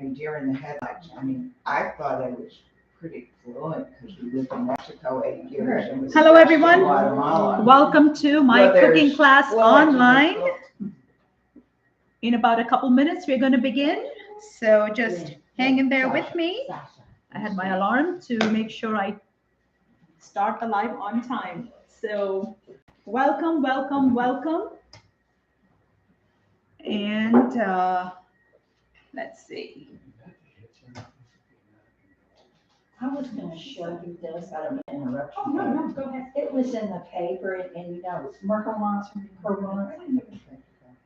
a deer in the headlights. I mean, I thought I was pretty fluent because we lived in Mexico 8 years. And was Hello, everyone. Guatemala. Welcome to my cooking class online. Fluent. In about a couple minutes, we're going to begin. So just hang in there with me. I had my alarm to make sure I start the live on time. So welcome, welcome, welcome. And let's see. I was going to show you this. I don't want to interrupt you. No, go ahead. It was in the paper, and you know, it's Merkelmans from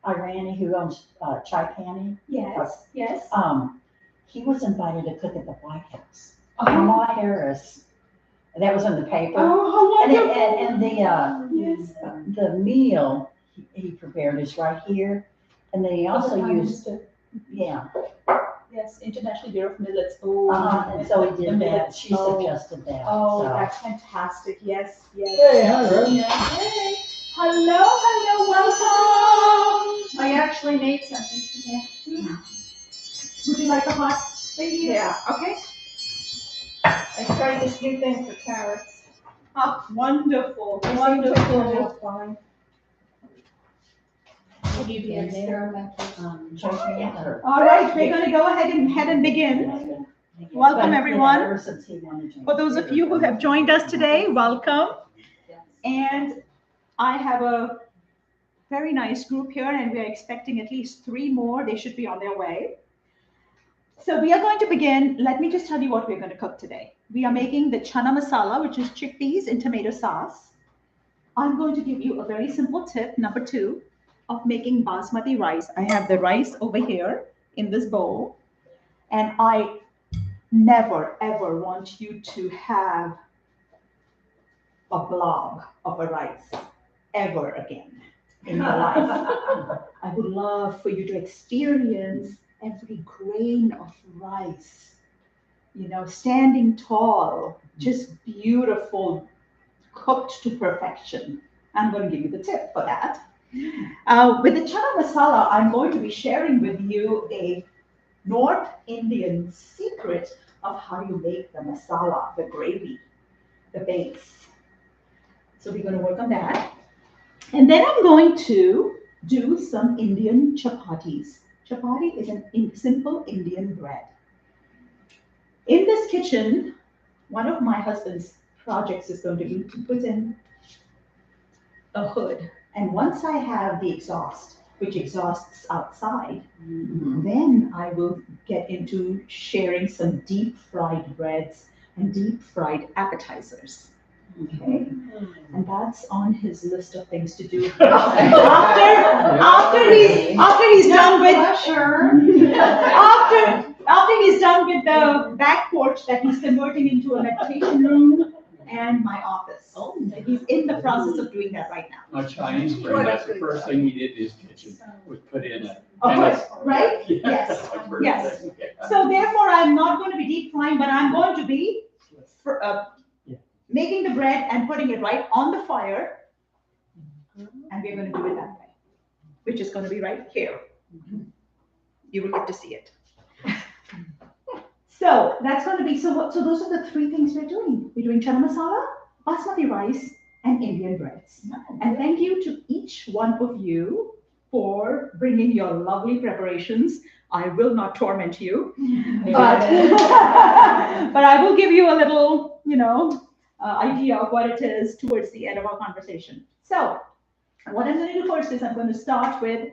Irani who owns Chai Pani. Yes, yes. He was invited to cook at the White House. Kamala Harris. That was in the paper. Oh, how wonderful. And the meal he prepared is right here. And then he also used, Yes, International Bureau of Millets. Oh, and so he did that. millets. She suggested that. Oh, so. that's fantastic. Yes, yes. Hey, hello. Hey. Hello, welcome. I actually made something today. Would you like a hot baby? Yeah. Okay. I tried this new thing for carrots. Oh, wonderful, They seem to wonderful. turn out fine. Will you be in there? All right, we're going to go ahead and begin. Welcome, everyone. For those of you who have joined us today, welcome. And I have a very nice group here, and we are expecting at least 3 more. They should be on their way. So we are going to begin. Let me just tell you what we're going to cook today. We are making the chana masala, which is chickpeas in tomato sauce. I'm going to give you a very simple tip, number 2, of making basmati rice. I have the rice over here in this bowl, and I never ever want you to have a blob of a rice ever again in your life. I would love for you to experience every grain of rice, you know, standing tall, just beautiful, cooked to perfection. I'm going to give you the tip for that. With the chana masala, I'm going to be sharing with you a North Indian secret of how you make the masala, the gravy, the base. So we're going to work on that. And then I'm going to do some Indian chapatis. Chapati is a simple Indian bread. In this kitchen, one of my husband's projects is going to be to put in a hood. And once I have the exhaust, which exhausts outside, then I will get into sharing some deep fried breads and deep fried appetizers. Okay, and that's on his list of things to do after he's done with after he's done with the back porch that he's converting into a meditation room and my office. So he's in the process of doing that right now. My Chinese friend, that's the first thing he did in his kitchen, was put in a. Of course, right? Yes. Yes. So therefore, I'm not going to be deep frying, but I'm going to be making the bread and putting it right on the fire. And we're going to do it that way, which is going to be right here. You will get to see it. So that's going to be, so those are the 3 things we're doing. We're doing chana masala, basmati rice, and Indian breads. And thank you to each one of you for bringing your lovely preparations. I will not torment you, but I will give you a little, idea of what it is towards the end of our conversation. So what I'm going to do first is I'm going to start with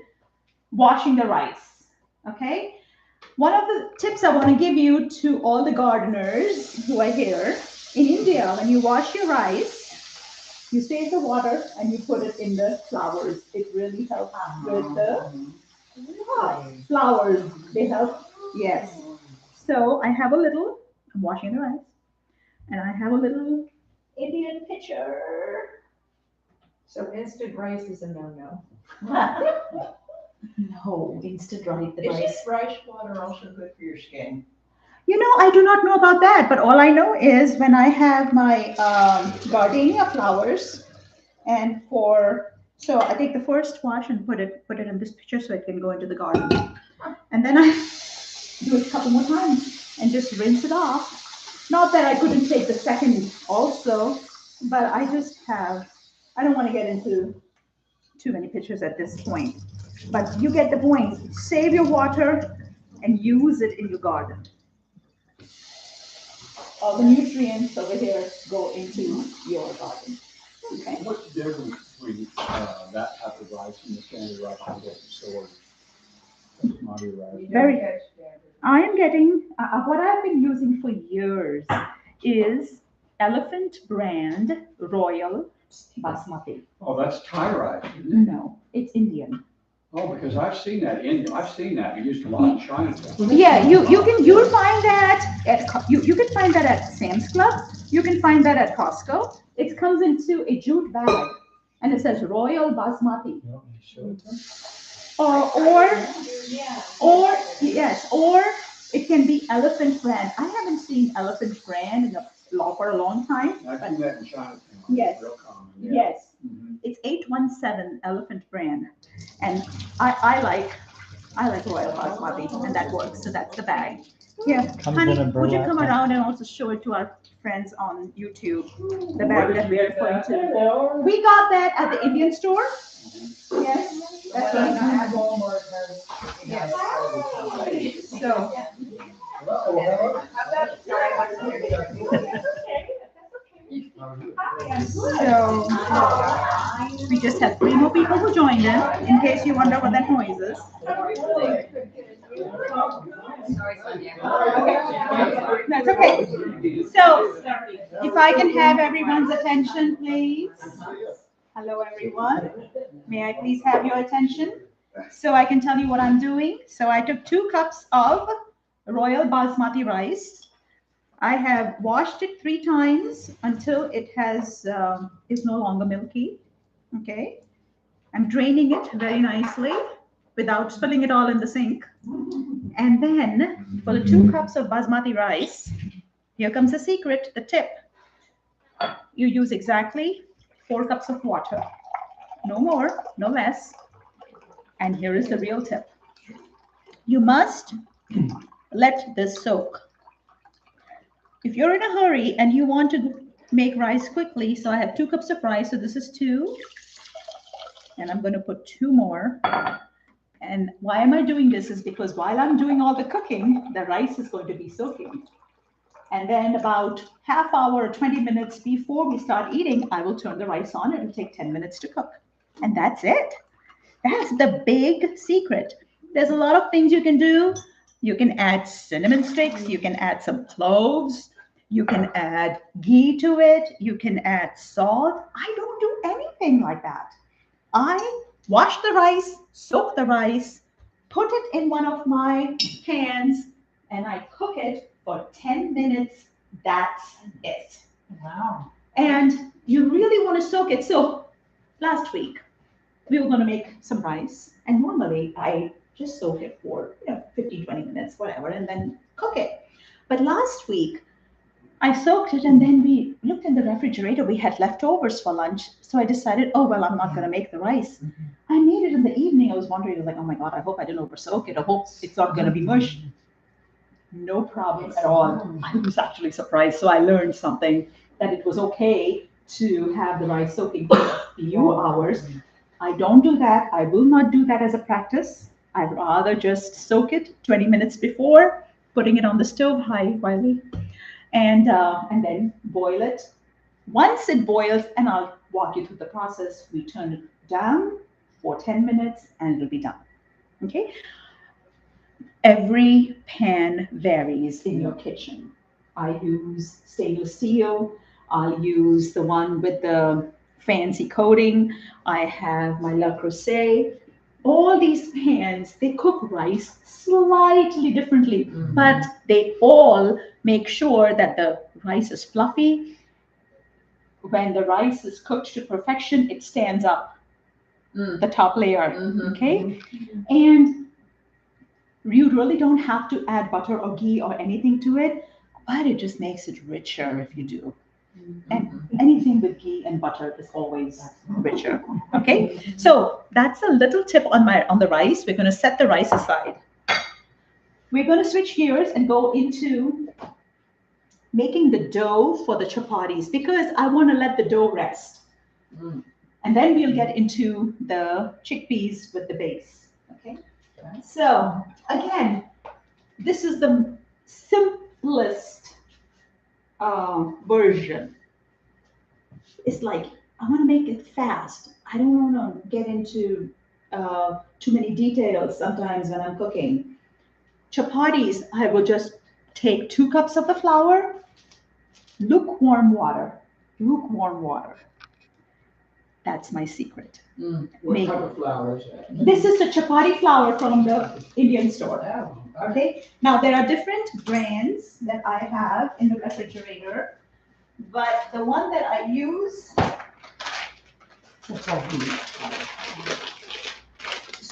washing the rice. Okay. One of the tips I want to give you to all the gardeners who are here, in India, when you wash your rice, you save the water and you put it in the flowers. It really helps with the flowers. They help. Yes. So I have a little, I'm washing the rice, and I have a little Indian pitcher. So instant rice is a no-no. No, instant rice. Is fresh water also good for your skin? I do not know about that, but all I know is when I have my gardenia flowers, and so I take the first wash and put it in this pitcher so it can go into the garden, and then do it a couple more times and just rinse it off. Not that I couldn't take the second also, but I don't want to get into too many pictures at this point. But you get the point. Save your water and use it in your garden. All the nutrients over here go into your garden. Okay. What's the difference between that type of rice and the standard rice you get stored? Basmati rice. Very good. I am getting, what I've been using for years is Elephant brand Royal Basmati. Oh, that's Thai rice, isn't it? No, it's Indian. Oh, because I've seen that used a lot in Chinatown. Yeah, you'll find that at you can find that at Sam's Club. You can find that at Costco. It comes into a jute bag and it says Royal Basmati. Or it can be Elephant brand. I haven't seen Elephant brand for a long time. I've seen that in Chinatown. Yes. Real common, yeah. Yes. Mhm. It's 817 Elephant brand, and I like Royal Basmati, and that works. So that's the bag. Yeah, honey, would you come around and also show it to our friends on YouTube? The bag that we're referring to. We got that at the Indian store. Yes. That's what At Walmart has. Yes. So. So we just have 3 more people who joined in case you wonder what that noise is. That's okay. So if I can have everyone's attention, please. Hello, everyone. May I please have your attention so I can tell you what I'm doing? So I took 2 cups of Royal Basmati rice. I have washed it 3 times until it is no longer milky. Okay. I'm draining it very nicely without spilling it all in the sink. And then for the 2 cups of basmati rice, here comes the secret, the tip. You use exactly 4 cups of water. No more, no less. And here is the real tip. You must let this soak. If you're in a hurry and you want to make rice quickly, so I have 2 cups of rice, so this is 2. And I'm going to put 2 more. And why am I doing this is because while I'm doing all the cooking, the rice is going to be soaking. And then about half hour or 20 minutes before we start eating, I will turn the rice on. It'll take 10 minutes to cook. And that's it. That's the big secret. There's a lot of things you can do. You can add cinnamon sticks. You can add some cloves. You can add ghee to it. You can add salt. I don't do anything like that. I wash the rice, soak the rice, put it in one of my pans, and I cook it for 10 minutes. That's it. Wow. And you really want to soak it. So last week, we were going to make some rice. And normally, I just soak it for 15, 20 minutes, whatever, and then cook it. But last week, I soaked it, and then we looked in the refrigerator. We had leftovers for lunch. So I decided, oh, well, I'm not going to make the rice. I made it in the evening. I was wondering, I was like, oh my God, I hope I didn't over soak it. I hope it's not going to be mush. No problem at all. I was actually surprised. So I learned something, that it was okay to have the rice soaking for a few hours. I don't do that. I will not do that as a practice. I'd rather just soak it 20 minutes before, putting it on the stove high, Wiley, and then boil it. Once it boils, and I'll walk you through the process, we turn it down for 10 minutes and it'll be done. Okay? Every pan varies in your kitchen. I use stainless steel. I'll use the one with the fancy coating. I have my Le Creuset. All these pans, they cook rice slightly differently, but they all make sure that the rice is fluffy. When the rice is cooked to perfection, it stands up, the top layer, okay? And you really don't have to add butter or ghee or anything to it, but it just makes it richer if you do. And anything with ghee and butter is always richer. Okay, so that's a little tip on the rice. We're going to set the rice aside. We're going to switch gears and go into making the dough for the chapatis because I want to let the dough rest. And then we'll get into the chickpeas with the base. Okay. So again, this is the simplest version. It's like, I want to make it fast. I don't want to get into too many details sometimes when I'm cooking. Chapatis, I will just take 2 cups of the flour, lukewarm water. That's my secret. What type of flour is that? This is the chapati flour from the Indian store. Okay. Now there are different brands that I have in the refrigerator, but the one that I use,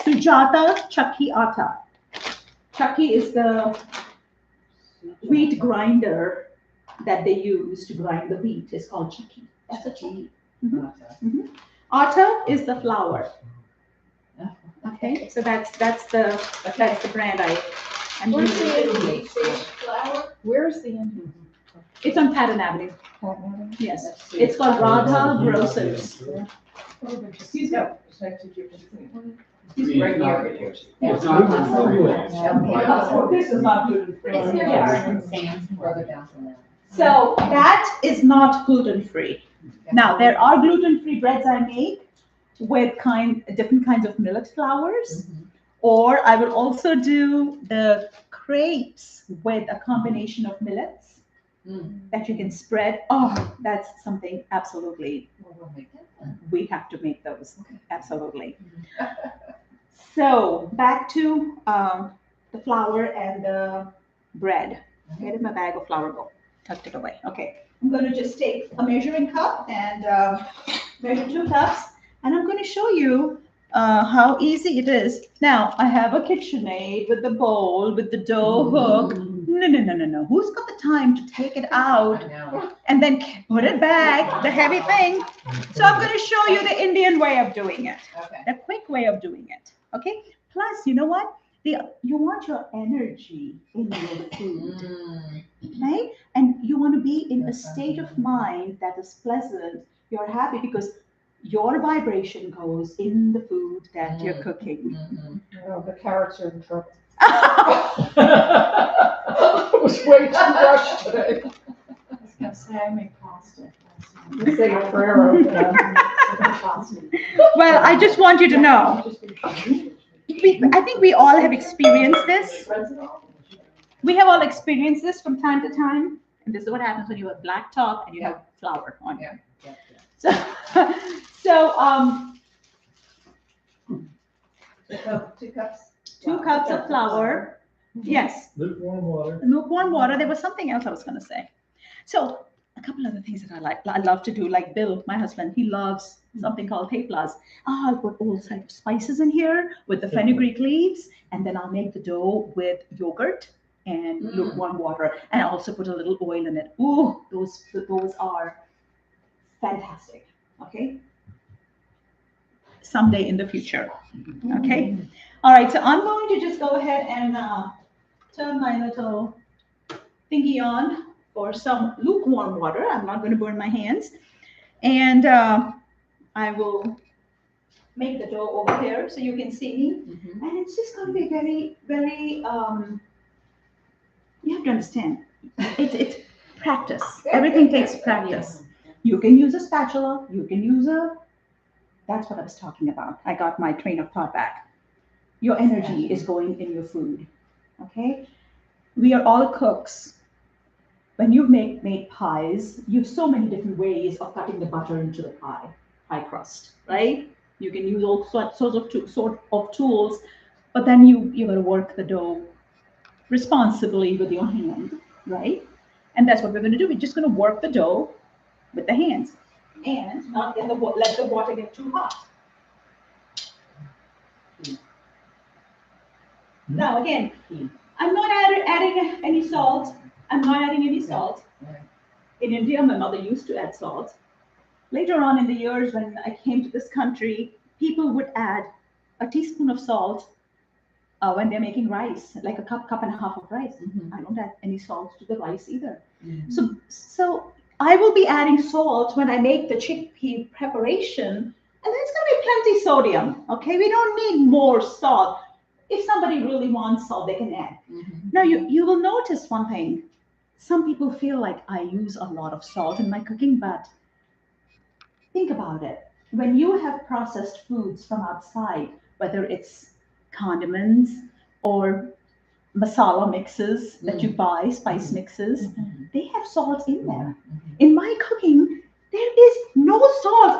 Sujata Chakki Atta. Chakki is the wheat grinder that they use to grind the wheat. It's called chakki. That's a chakki. Atta is the flour. Okay, so that's the brand I'm Where's using. the Indian flour? Where's the Indian? It's on Patton Avenue. Yes, it's called Radha Grocers. Excuse me. Right here. It's not gluten-free. Oh, this is not gluten-free. It's here, Yes. and Sam's brother down from there. So that is not gluten-free. Now, there are gluten-free breads I make with different kinds of millet flours, or I will also do the crepes with a combination of millets that you can spread. Oh, that's something absolutely, we have to make those, absolutely. So back to the flour and the bread. Where did my bag of flour go? Tucked it away. Okay. I'm going to just take a measuring cup and measure 2 cups. And I'm going to show you how easy it is. Now, I have a KitchenAid with the bowl, with the dough hook. No. Who's got the time to take it out and then put it back, the heavy thing? So I'm going to show you the Indian way of doing it, the quick way of doing it. Okay? Plus, you know what? You want your energy in your food, right? And you want to be in a state of mind that is pleasant. You're happy because your vibration goes in the food that you're cooking. Oh, the carrots are in trouble. I was way too rushed today. I was gonna say, I make pasta. You say a prayer over that. Well, I just want you to know, I think we all have experienced this. We have all experienced this from time to time. And this is what happens when you have black top and you have flour on you. So 2 cups. 2 cups of flour. Yes. Lukewarm water. Lukewarm water. There was something else I was going to say. So a couple other things that I love to do, like Bill, my husband, he loves something called theplas. I'll put all kinds of spices in here with the fenugreek leaves, and then I'll make the dough with yogurt and lukewarm water, and I also put a little oil in it. Ooh, those are fantastic. Okay. Someday in the future. Okay. All right. So I'm going to just go ahead and turn my little thingy on for some lukewarm water. I'm not going to burn my hands. And I will make the dough over here so you can see me. And it's just going to be very, very, you have to understand, it's practice. Everything takes practice. You can use a spatula. You can use that's what I was talking about. I got my train of thought back. Your energy is going in your food. Okay? We are all cooks. When you made pies, you have so many different ways of cutting the butter into the pie crust, right? You can use all sorts of tools, but then you got to work the dough responsibly with your hand, right? And that's what we're going to do. We're just going to work the dough with the hands and not let the water get too hot. Now again, I'm not adding any salt. I'm not adding any salt. In India, my mother used to add salt. Later on in the years when I came to this country, people would add a teaspoon of salt when they're making rice, like a cup and a half of rice. Mhm. I don't add any salt to the rice either. Mhm. So I will be adding salt when I make the chickpea preparation, and there's going to be plenty sodium. Okay, we don't need more salt. If somebody really wants salt, they can add. Mhm. Now you will notice one thing. Some people feel like I use a lot of salt in my cooking, but think about it. When you have processed foods from outside, whether it's condiments or masala mixes that you buy, spice mixes, they have salt in there. In my cooking, there is no salt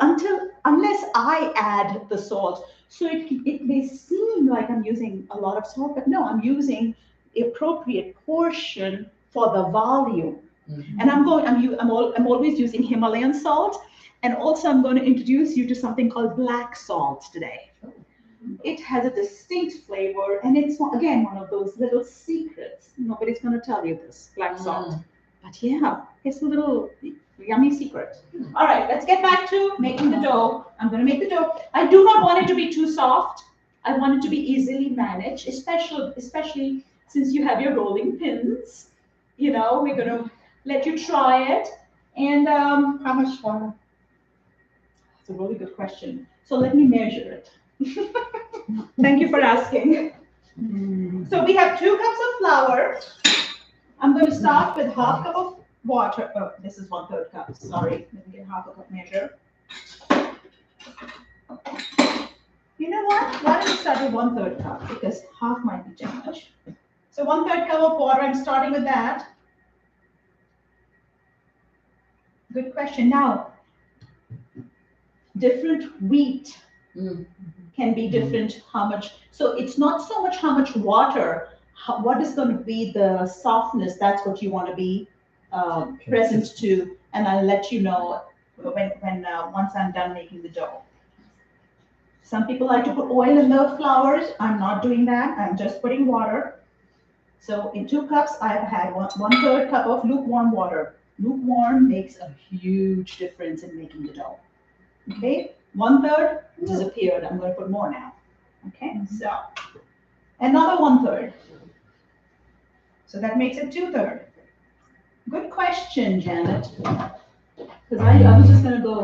unless I add the salt. So it may seem like I'm using a lot of salt, but no, I'm using the appropriate portion for the volume. Mhm. And I'm always using Himalayan salt. And also I'm going to introduce you to something called black salt today. It has a distinct flavor, and it's again one of those little secrets. Nobody's going to tell you this, black salt. But yeah, it's a little yummy secret. All right, let's get back to making the dough. I'm going to make the dough. I do not want it to be too soft. I want it to be easily managed, especially since you have your rolling pins. You know, we're going to let you try it. And How much water? it's a really good question. So let me measure it. Thank you for asking. So we have 2 cups of flour. I'm going to start with half cup of water. Oh, this is 1/3 cup. Sorry, let me get half a cup measure. You know what? Why don't we start with 1/3 cup, because half might be too much. So 1/3 cup of water. I'm starting with that. Good question. Now, different wheat can be different how much. So it's not so much how much water, what is going to be the softness, that's what you want to be present to. And I'll let you know when once I'm done making the dough. Some people like to put oil in the flours. I'm not doing that. I'm just putting water. So in 2 cups, I've had 1/3 cup of lukewarm water. Lukewarm makes a huge difference in making the dough. Okay, 1/3 disappeared. I'm going to put more now. Okay, so another 1/3. So that makes it 2/3. Good question, Janet. Because I was just going to go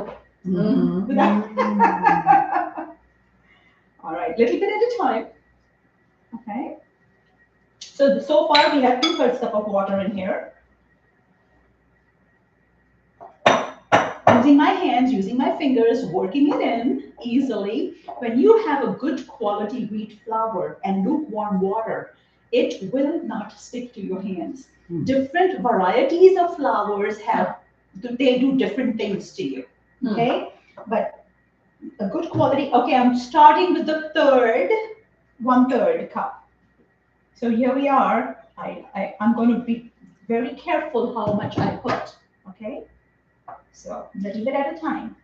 with that. All right, little bit at a time. Okay. So far we have 2/3 cup of water in here. Using my hands, using my fingers, working it in easily. When you have a good quality wheat flour and lukewarm water, it will not stick to your hands. Different varieties of flours they do different things to you. Okay, but a good quality. Okay, I'm starting with the 1/3 cup. So here we are. I'm going to be very careful how much I put. Okay. So a little bit at a time.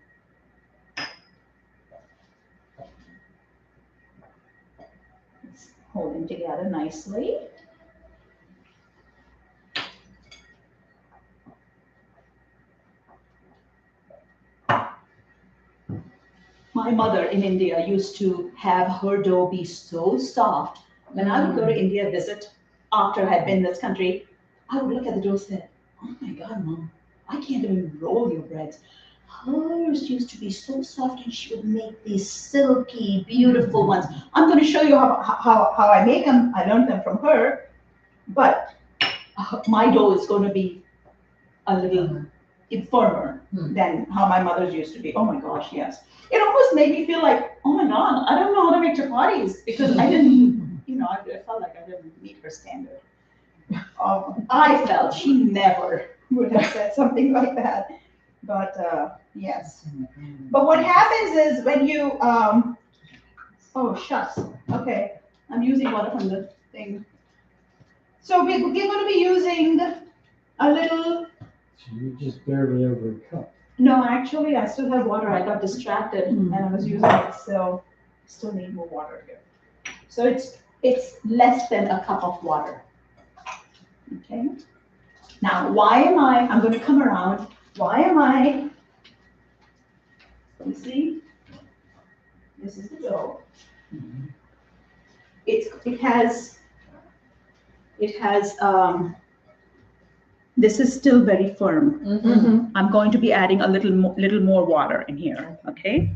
It's holding together nicely. My mother in India used to have her dough be so soft. When I would go to India visit after I had been in this country, I would look at the dough and say, "Oh my God, Mom, I can't even roll your breads." Hers used to be so soft, and she would make these silky, beautiful ones. I'm going to show you how I make them. I learned them from her, but my dough is going to be a little firmer than how my mother's used to be. Oh my gosh, yes. It almost made me feel like, oh my God, I don't know how to make chapatis, because I didn't, I felt like I didn't meet her standard. I felt she never would have said something like that. But yes. But what happens is when you, oh shucks, okay, I'm using water from the thing. So we're going to be using a little. So you just barely over a cup. No, actually, I still have water. I got distracted and I was using it, so I still need more water here. So it's less than a cup of water. Okay. Now, I'm going to come around. You see, this is the dough. it has, this is still very firm. Mm-hmm. I'm going to be adding a little more water in here, okay?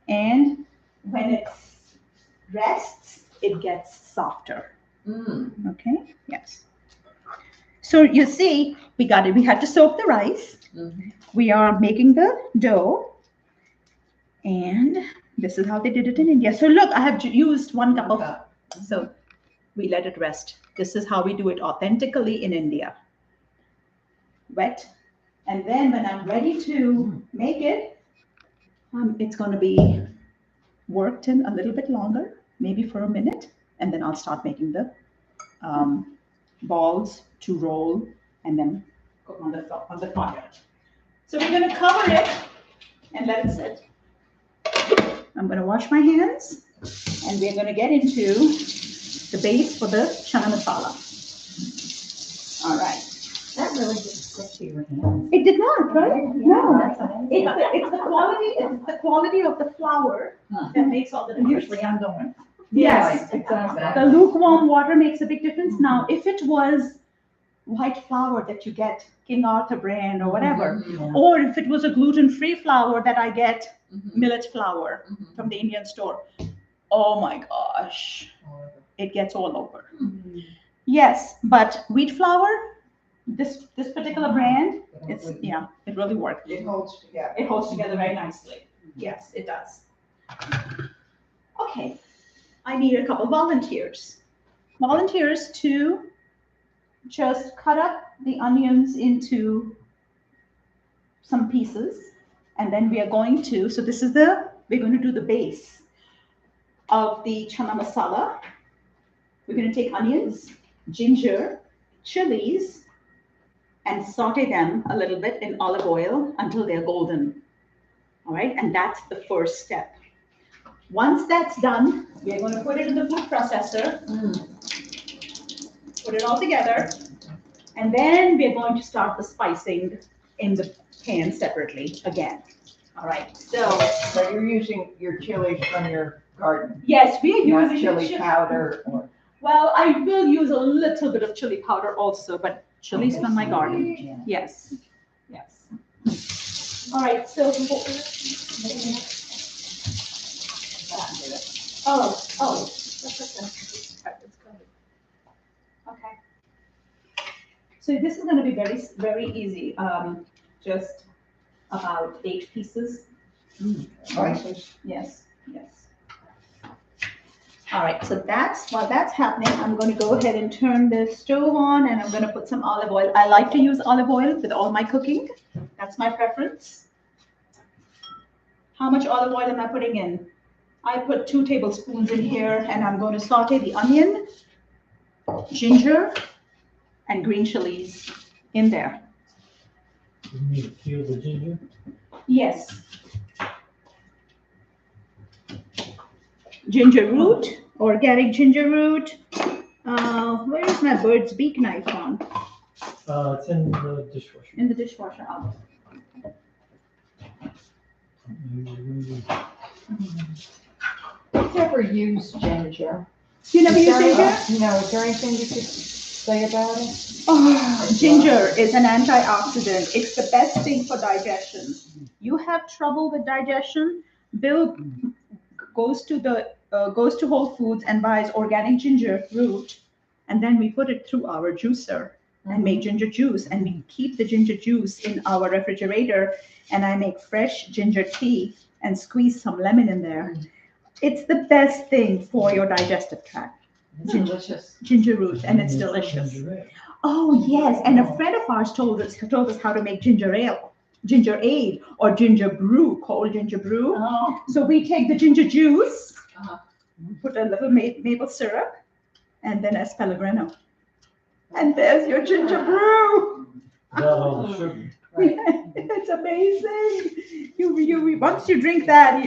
And when it rests, it gets softer, okay? Yes. So you see, we had to soak the rice. We are making the dough, and this is how they did it in India. So look, I have used 1 cup of, so we let it rest. This is how we do it authentically in India. Wet. And then when I'm ready to make it, it's going to be worked in a little bit longer, maybe for a minute, and then I'll start making the balls to roll and then cook on the fire. So we're going to cover it and let it sit. I'm going to wash my hands, and we're going to get into the base for the chana masala. All right. That really didn't stick to your hands. It did not, right? No. That's amazing. It's the quality of the flour that makes all the difference. Usually I'm going. Yes. Exactly. The lukewarm water makes a big difference. Now, if it was white flour that you get, King Arthur brand or whatever, Yeah. or if it was a gluten-free flour that I get, millet flour from the Indian store, oh my gosh, it gets all over. Yes, but wheat flour, this particular brand, it really works. It holds together. It holds together very nicely. Yes, it does. Okay, I need a couple volunteers. Volunteers to just cut up the onions into some pieces, and then we are going to, so this is we're going to do the base of the chana masala. We're going to take onions, ginger, chilies, and saute them a little bit in olive oil until they're golden. All right, and that's the first step. Once that's done, we're going to put it in the food processor, put it all together, and then we're going to start the spicing in the pan separately again. All right, so you're using your chilies from your garden, yes, we are not using chili powder or. Well, I will use a little bit of chili powder also, but chilies from my garden. Yeah. Yes, yes. All right, so okay. So this is going to be very, very easy. Just about 8 pieces. Spices. Yes, yes. All right, so while that's happening, I'm going to go ahead and turn the stove on, and I'm going to put some olive oil. I like to use olive oil with all my cooking. That's my preference. How much olive oil am I putting in? I put 2 tablespoons in here, and I'm going to saute the onion, ginger, and green chilies in there. You need to peel the ginger? Yes. Ginger root, organic ginger root. Where is my bird's beak knife on? It's in the dishwasher. In the dishwasher. I've never used ginger. You never use ginger? No, is there anything you could say about it? Oh, ginger is an antioxidant. It's the best thing for digestion. You have trouble with digestion? Bill goes to Whole Foods and buys organic ginger root, and then we put it through our juicer and make ginger juice, and we keep the ginger juice in our refrigerator, and I make fresh ginger tea and squeeze some lemon in there. It's the best thing for your digestive tract. Delicious. Ginger root, and it's delicious. Oh yes, and a friend of ours told us how to make ginger ale, or ginger brew, cold ginger brew. Oh. So we take the ginger juice, put a little maple syrup, and then Pellegrino. And there's your ginger brew. Without all the sugar. It's amazing. You once you drink that,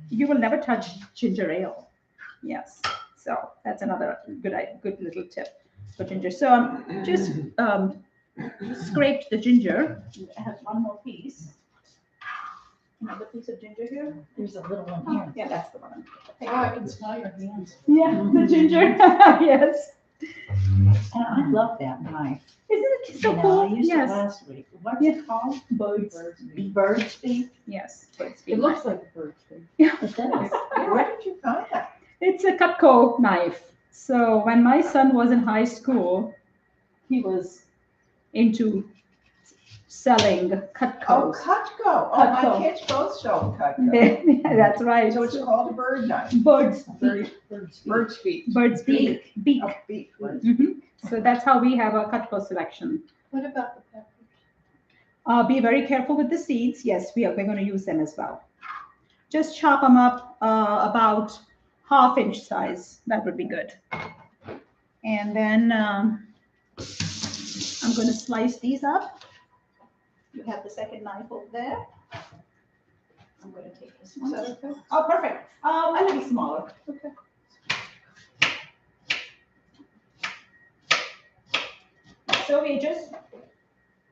you will never touch ginger ale. Yes. So that's another good little tip for ginger. So I'm just scraped the ginger. I have one more piece. another piece of ginger here. There's a little one Oh, here. yeah, that's the one. Oh, I can smell your hands. Yeah, the ginger, yes. And I love that knife. Isn't it so You know, cool? I used it Yes. last week. What's it called? Birds. Bird's beak? Yes. Birds It looks like a bird's beak. It does. Where did you find that? It's a Cutco knife. So when my son was in high school, he was into selling Oh, Cutcos. Cutco. Oh, my Cutco. kids both sold Cutco. Yeah, that's right. So it's called a bird knife. Birds. Bird's feet. Bird's beak. Beak. Oh, beak. Mhm. So that's how we have a Cutco selection. What about the peppers? Be very careful with the seeds. Yes, we're going to use them as well. Just chop them up about half-inch size. That would be good. And then I'm going to slice these up. You have the second knife over there. I'm going to take this one. Oh, perfect. A little smaller. Okay. So we're just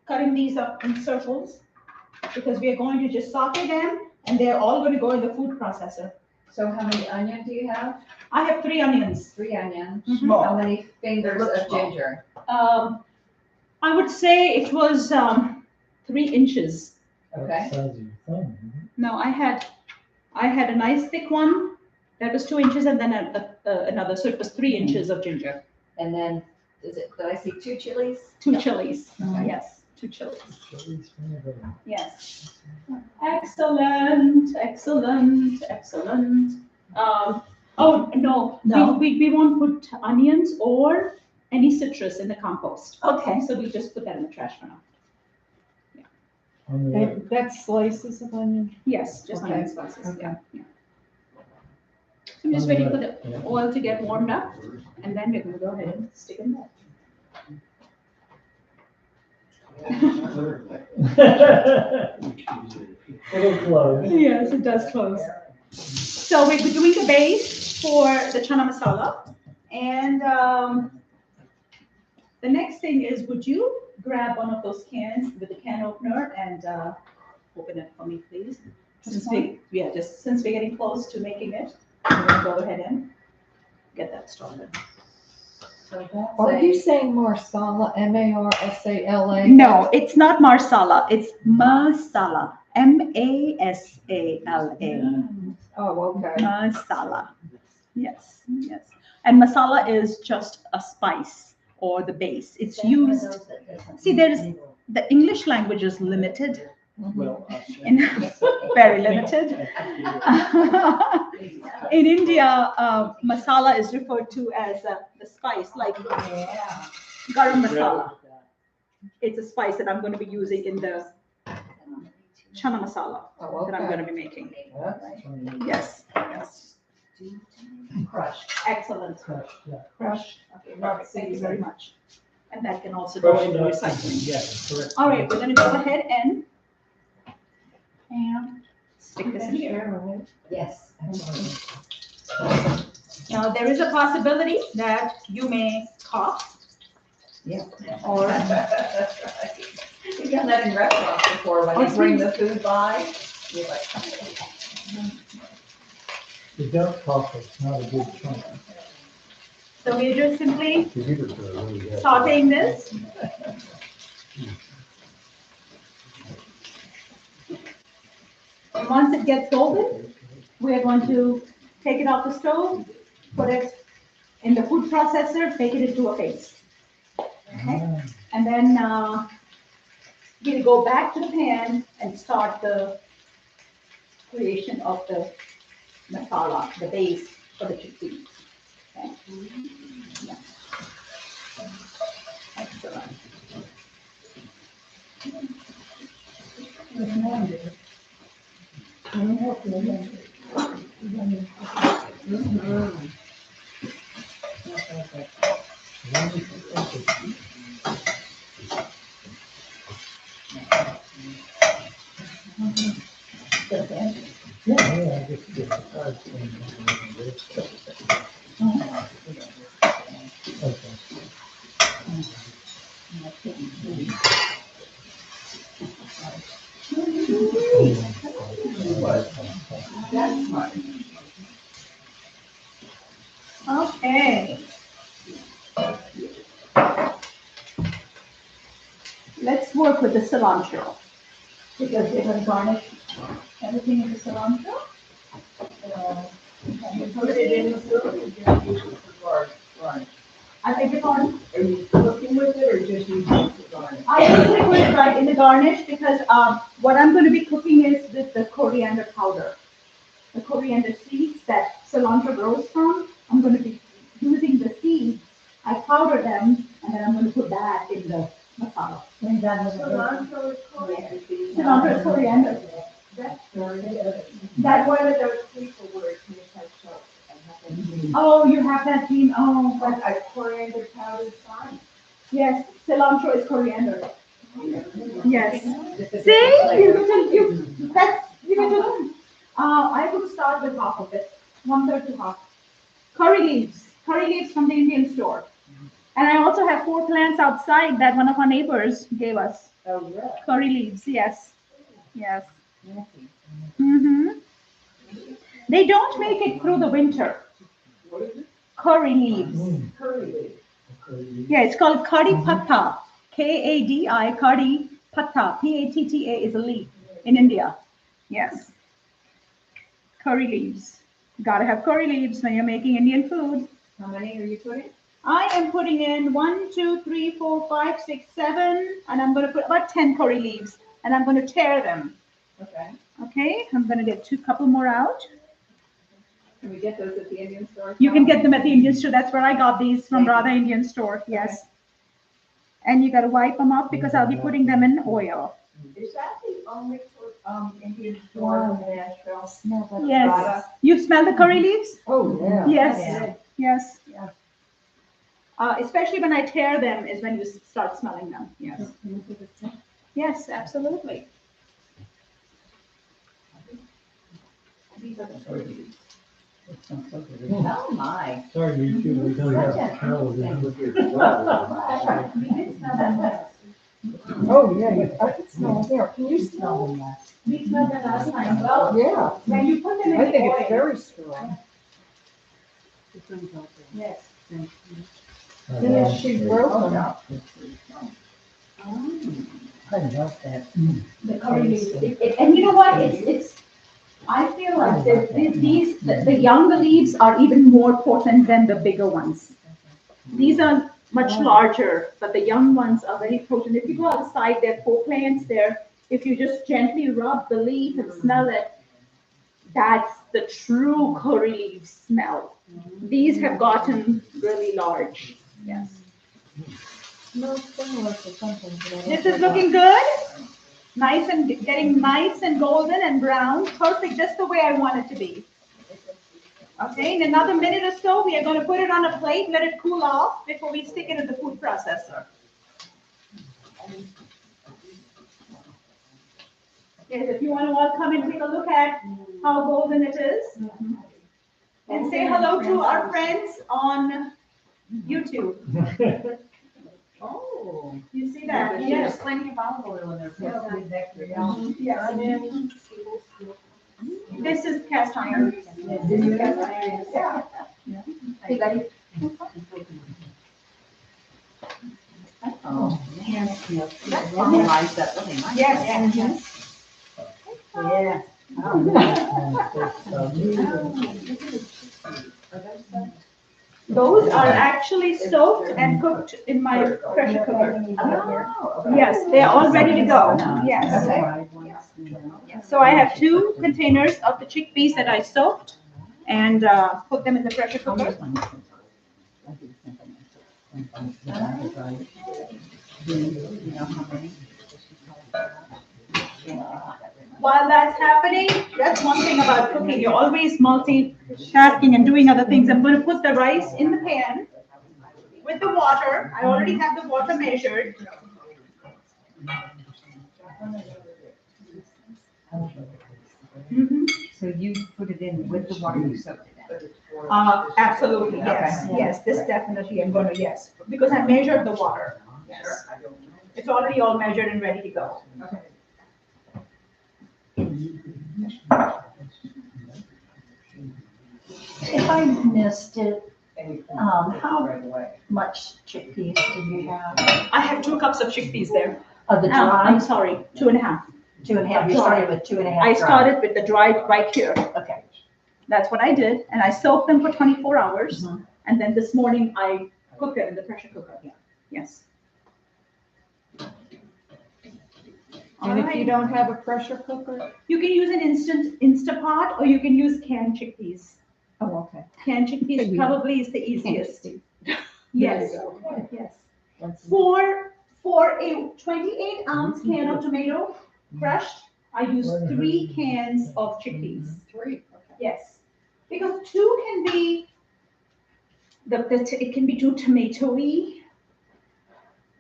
cutting these up in circles because we are going to just saute them and they're all going to go in the food processor. So how many onion do you have? I have 3 onions. 3 onions. Mhm. Small. How many fingers Looks of small. ginger? I would say it was 3 inches. Okay. Size of your thumb, isn't No, I had a nice thick one that was 2 inches and then another, so it was 3 inches of ginger. And then, did I see 2 chilies? 2 chilies. Okay. Yes, 2 chilies. it? Chilies from the garden. Yes. Excellent, excellent, excellent. Oh, no, No. we won't put onions or any citrus in the compost. Okay. So we just put that in the trash for now. On the, And that's slices of onion? Yes, just Okay, onion slices, okay. yeah. So I'm just waiting for the oil to get warmed up and then we're gonna go ahead and stick in there. It'll close. Yes, it does close. So we're doing the base for the chana masala. And the next thing is, would you grab one of those cans with the can opener and open it for me, please? Since since we're getting close to making it, we're gonna go ahead and get that started. So that's Are you a, saying marsala, M-A-R-S-A-L-A? No, it's not marsala, it's masala, M-A-S-A-L-A. Oh, okay. Masala. Yes, yes. And masala is just a spice or the base. It's used, see, the English language is limited, Well, very limited. In India, masala is referred to as the spice, like garam masala. It's a spice that I'm going to be using in the chana masala Oh, that I'm okay. going to be making. Yes, yes. Crushed. Excellent. Yeah. Crush. Okay, perfect. Thank you very much. And that can also go into recycling. Yes, correct. All right, we're going to go ahead and stick this in here. yes. Now, there is a possibility that you may cough. Yeah. Or, You've done that in restaurants before, when they bring the food by, you're like, The don't cough, it's not a good chunk. so we're just simply sauteing this. And once it gets golden, we're going to take it off the stove, put it in the food processor, make it into a paste. Okay? And then we'll go back to the pan and start the creation of the masala, the base for the chickpeas. Okay? Yeah. Excellent. Yeah, I just get the cards and okay. That's smart. Okay. Let's work with the cilantro. Because we're gonna garnish everything in the cilantro. You put it in the food or just use it for garnish? I beg your pardon? Are you cooking with it or just using it for garnish? I usually put it right in the garnish because what I'm going to be cooking is with the coriander powder. The coriander seeds that cilantro grows from, I'm going to be using the seeds. I powder them and then I'm going to put that in the masala. Cilantro is coriander. Cilantro is coriander. That's very good. That's one of those people where it tastes like soap. Oh, you have that gene. Oh, But a coriander powder is fine. yes, cilantro is coriander. Yes. See, you can do that. I would start with half of it, 1/3 to half. Curry leaves from the Indian store. And I also have 4 plants outside that one of our neighbors gave us. Oh, yeah. Curry leaves, yes. Yes. Mm-hmm. They don't make it through the winter. What is it? Curry leaves. Curry leaf. Yeah, it's called Kadi Patta. Kadi, Kadi Patta. Patta is a leaf in India. Yes. Curry leaves. You gotta have curry leaves when you're making Indian food. How many are you putting? I am putting in 1, 2, 3, 4, 5, 6, 7, and I'm gonna put about 10 curry leaves, and I'm gonna tear them. Okay. Okay, I'm gonna get a couple more out. Can we get those at the Indian store? You can get them at the Indian store. That's where I got these from, Radha Indian store. Yes. And you got to wipe them up because I'll be putting them in oil. Is that the only Indian store in Asheville? Yes. You smell the curry leaves? Oh, yeah. Yes. Yes. Especially when I tear them is when you start smelling them. Yes. Yes, absolutely. These are the curry leaves. Oh, my. Sorry, you two, we don't have cows. We did smell them last. Oh, yeah, I can smell it there. Can you smell them? We smelled them last time. Well, Yeah, when you put them in I the think oil. it's very strong. Yes. Yeah, she broke them. I love that. The curry leaves. And you know what? It's. I feel like the younger leaves are even more potent than the bigger ones. These are much larger, but the young ones are very potent. If you go outside, there are 4 plants there. If you just gently rub the leaf and smell it, that's the true curry leaf smell. These have gotten really large. Yes. This is looking good. Nice and getting nice and golden and brown. Perfect, just the way I want it to be. Okay, in another minute or so, we are going to put it on a plate, let it cool off before we stick it in the food processor. Yes, if you want to all come and take a look at how golden it is. And say hello to our friends on YouTube. Oh. You see that? There's Yes. plenty of olive oil in there. Yes. This is cast iron. This is cast iron. Yeah. Hey, buddy. Oh, yes. That caramelized up really nice. Yes, yes. Yeah. Those are actually soaked and cooked in my pressure cooker. Oh. Yes, they're all ready to go. Yes. So I have 2 containers of the chickpeas that I soaked and put them in the pressure cooker. While that's happening, that's one thing about cooking. You're always multitasking and doing other things. I'm going to put the rice in the pan with the water. I already have the water measured. So you put it in with the water you soaked it in? Absolutely, yes, yes, this definitely I'm gonna, yes, because I measured the water, yes. It's already all measured and ready to go. If I missed it, how Right away. much chickpeas do you have? I have 2 cups of chickpeas there. Of the I'm dry, sorry, 2.5. 2.5, you started with 2.5 I dry. started with the dried right here. Okay. That's what I did, and I soaked them for 24 hours, Mhm. and then this morning I cooked them in the pressure cooker. Yes. And if you don't have a pressure cooker? You can use an Instapot, or you can use canned chickpeas. Oh, okay. Canned chickpeas probably is the easiest. Yes, Okay. yes. That's- For a 28-ounce can of tomato crushed, I use 3 cans of chickpeas. 3. Yes, because 2 can be, it can be too tomatoey.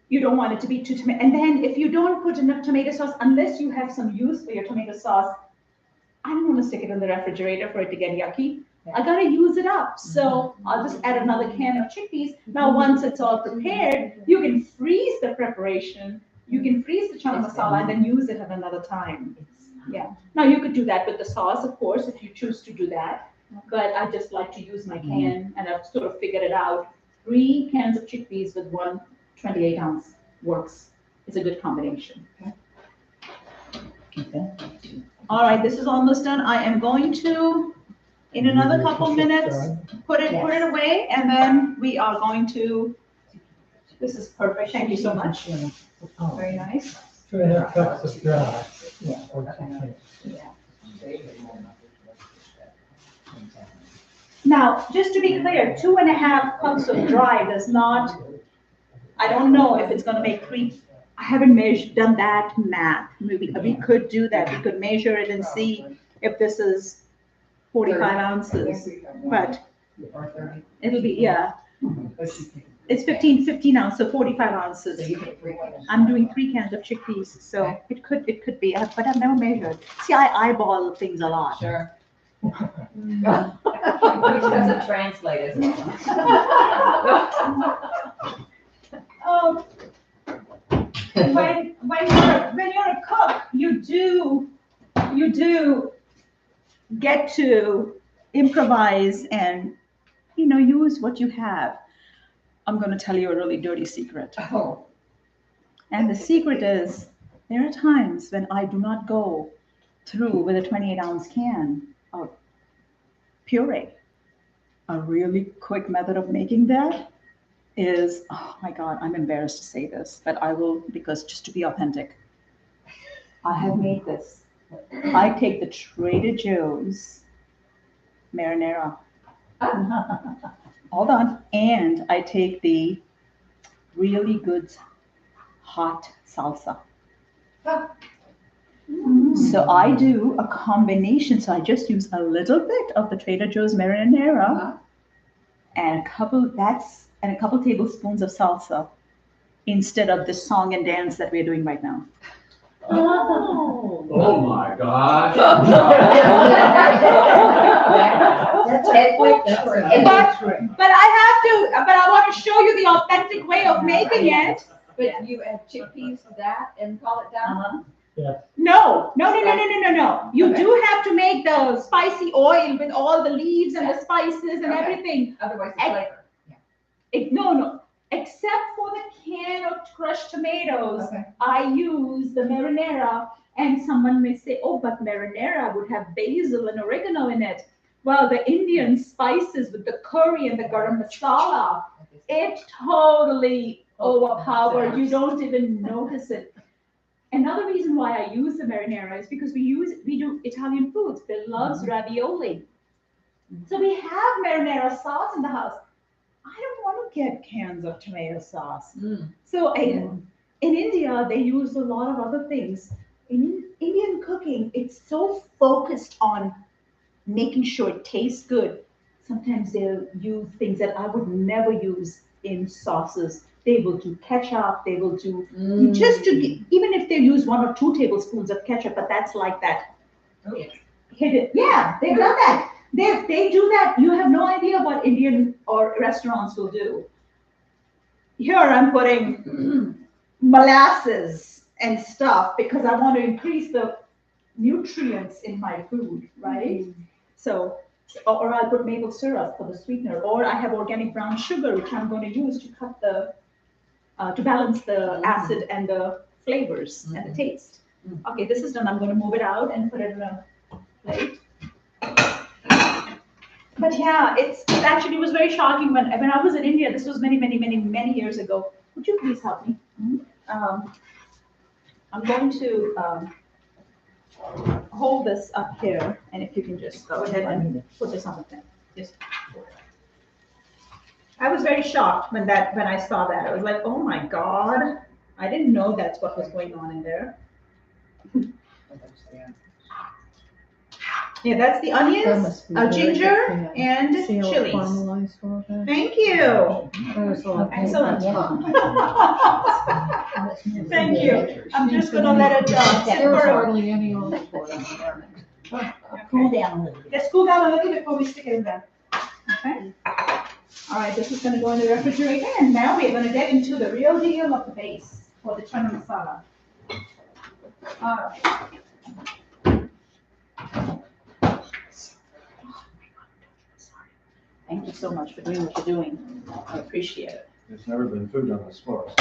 You don't want it to be too tomato. And then if you don't put enough tomato sauce, unless you have some use for your tomato sauce, I don't want to stick it in the refrigerator for it to get yucky. I gotta use it up. So I'll just add another can of chickpeas. Now, once it's all prepared, you can freeze the preparation. You can freeze the chana masala and then use it at another time. Yeah. Now you could do that with the sauce, of course, if you choose to do that. But I just like to use my can, and I've sort of figured it out. 3 cans of chickpeas with 1 28-ounce works. It's a good combination. Okay. All right, this is almost done. I am going to, in another couple minutes, put it away, and then we are going to. This is perfect. Thank you so much. Very nice. 2.5 cups of dry. Yeah. Okay. Now, just to be clear, 2.5 cups of dry does not. I don't know if it's going to make 3. I haven't done that math. Maybe we could do that. We could measure it and see if this is 45 ounces. But it'll be, yeah. It's 15 ounces, so 45 ounces. I'm doing 3 cans of chickpeas, so it could be, but I've never measured. See, I eyeball things a lot. Sure. Which doesn't translate as well. When you're a cook, you do get to improvise and use what you have. I'm going to tell you a really dirty secret. Oh. And the secret is there are times when I do not go through with a 28-ounce can of puree. A really quick method of making that is, oh my God, I'm embarrassed to say this, but I will, because just to be authentic. I have made this. I take the Trader Joe's marinara. Hold on. And I take the really good hot salsa. So I do a combination. So I just use a little bit of the Trader Joe's marinara and a couple tablespoons of salsa instead of the song and dance that we're doing right now. Oh my gosh. That's But I want to show you the authentic way of making it. But you add chickpeas to that and call it down? No. You do have to make the spicy oil with all the leaves and the spices and everything. Otherwise the flavor. No. Except for the can of crushed tomatoes, Okay. I use the marinara. And someone may say, oh, but marinara would have basil and oregano in it. Well, the Indian spices with the curry and the garam masala, it totally overpowers. You don't even notice it. Another reason why I use the marinara is because we do Italian foods. Bill loves ravioli. So we have marinara sauce in the house. I don't want to get cans of tomato sauce. So in India, they use a lot of other things. In Indian cooking, it's so focused on making sure it tastes good. Sometimes they'll use things that I would never use in sauces. They will do ketchup. They will do even if they use 1 or 2 tablespoons of ketchup, but that's like that. Hidden. Yeah, they've done that. They do that. You have no idea what Indian or restaurants will do. Here I'm putting molasses and stuff because I want to increase the nutrients in my food, right? So, or I'll put maple syrup for the sweetener, or I have organic brown sugar, which I'm going to use to cut to balance the acid and the flavors and the taste. Okay, this is done. I'm going to move it out and put it in a plate. But yeah, it actually was very shocking when I was in India. This was many years ago. Would you please help me? I'm going to hold this up here, and if you can just go ahead and put this on the thing. Just. I was very shocked when I saw that. I was like, oh my God, I didn't know that's what was going on in there. Yeah, that's the onions, ginger, and chilies. Thank you. Excellent. Thank you. I'm just gonna let it sit There was for hardly any on the board. Cool down a little bit. Let's cool down a little before we stick it in there. Okay. All right, this is gonna go in the refrigerator, and now we're gonna get into the real deal of the base for the chana masala. All right. Thank you so much for doing what you're doing. I appreciate it. There's never been food on this floor.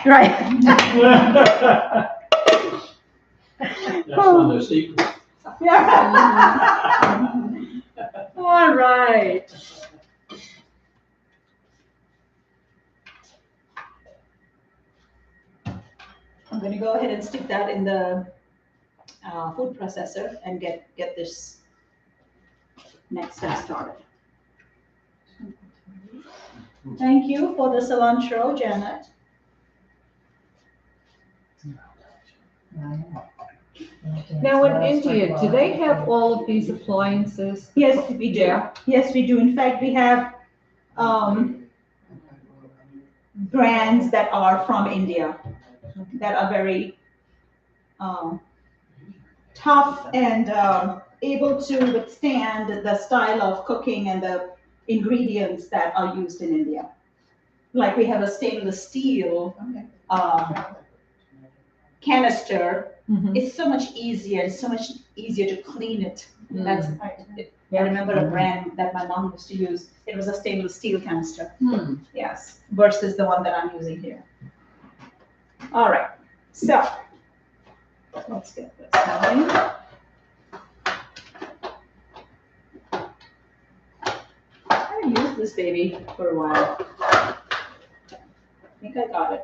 Right. That's one of the secrets. Yeah. All right. I'm going to go ahead and stick that in the food processor and get this next step started. Thank you for the cilantro, Janet. Now in India, do they have all of these appliances? Yes, we do. Yeah. Yes, we do. In fact, we have brands that are from India that are very tough and able to withstand the style of cooking and the ingredients that are used in India. Like we have a stainless steel canister. It's so much easier. It's so much easier to clean it. That's I remember a brand that my mom used to use. It was a stainless steel canister. Yes, versus the one that I'm using here. All right, so let's get this going. I used this baby for a while. I think I got it.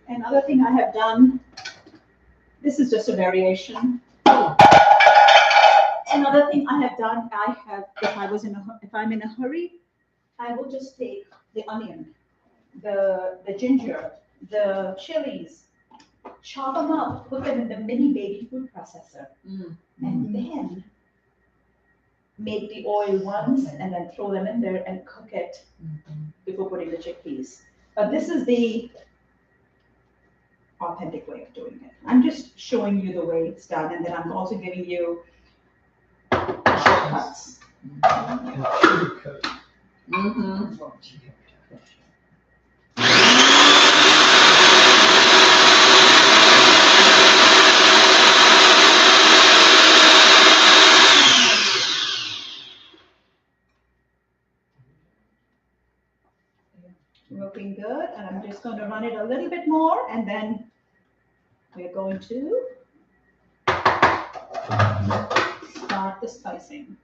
Another thing I have done, this is just a variation. Another thing I have done, if I'm in a hurry, I will just take the onion, the ginger, the chilies, chop them up, put them in the mini baby food processor, and then make the oil once and then throw them in there and cook it before putting the chickpeas. But this is the authentic way of doing it. I'm just showing you the way it's done, and then I'm also giving you shortcuts. Looking good, and I'm just going to run it a little bit more, and then we're going to start the spicing.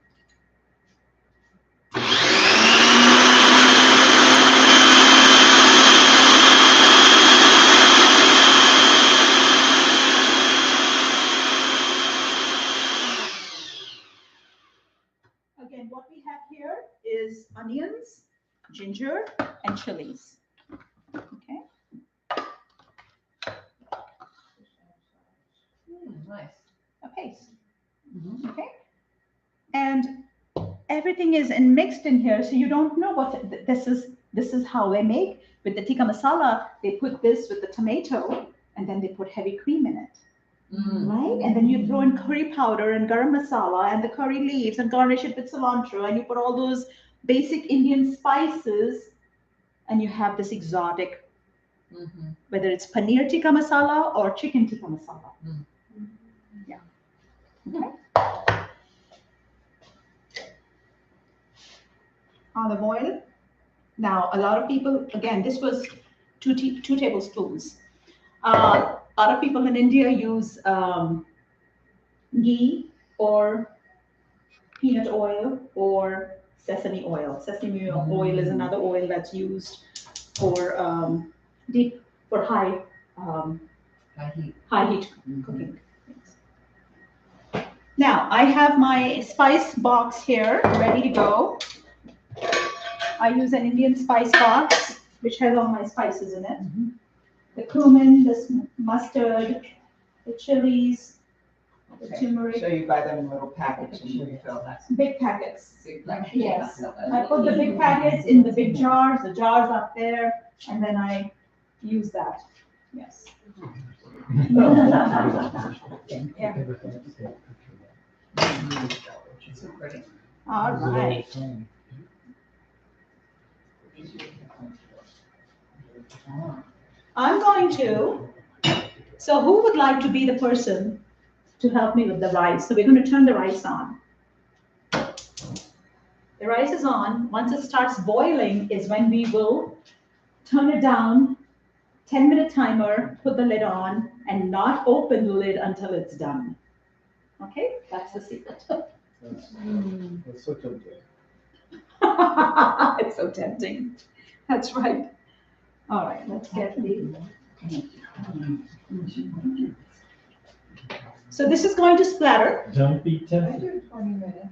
Again, what we have here is onions, ginger, and chilies. Okay. Nice. A paste. Okay. And everything is mixed in here, so you don't know what this is. This is how they make with the tikka masala. They put this with the tomato, and then they put heavy cream in it. right? And then you throw in curry powder and garam masala and the curry leaves and garnish it with cilantro and you put all those basic Indian spices and you have this exotic, whether it's paneer tikka masala or chicken tikka masala. Yeah. Okay. Olive oil. Now, a lot of people, again, this was two tablespoons. A lot of people in India use ghee or peanut oil or sesame oil. Sesame oil is another oil that's used for high heat cooking. Now I have my spice box here ready to go. I use an Indian spice box which has all my spices in it. The cumin, the mustard, the chilies, the turmeric. So you buy them in little packets and you refill that. Big packets. Big packets. Yes. I put the big packets in the big jars, the jars up there, and then I use that. Yes. Yeah. So pretty. All right. I'm going to, so who would like to be the person to help me with the rice? So we're going to turn the rice on. The rice is on. Once it starts boiling is when we will turn it down, 10-minute timer, put the lid on, and not open the lid until it's done. Okay, that's the secret. That's so tempting. It's so tempting. That's right. All right, let's get the. So this is going to splatter. Don't be I tempted. do 20 minutes.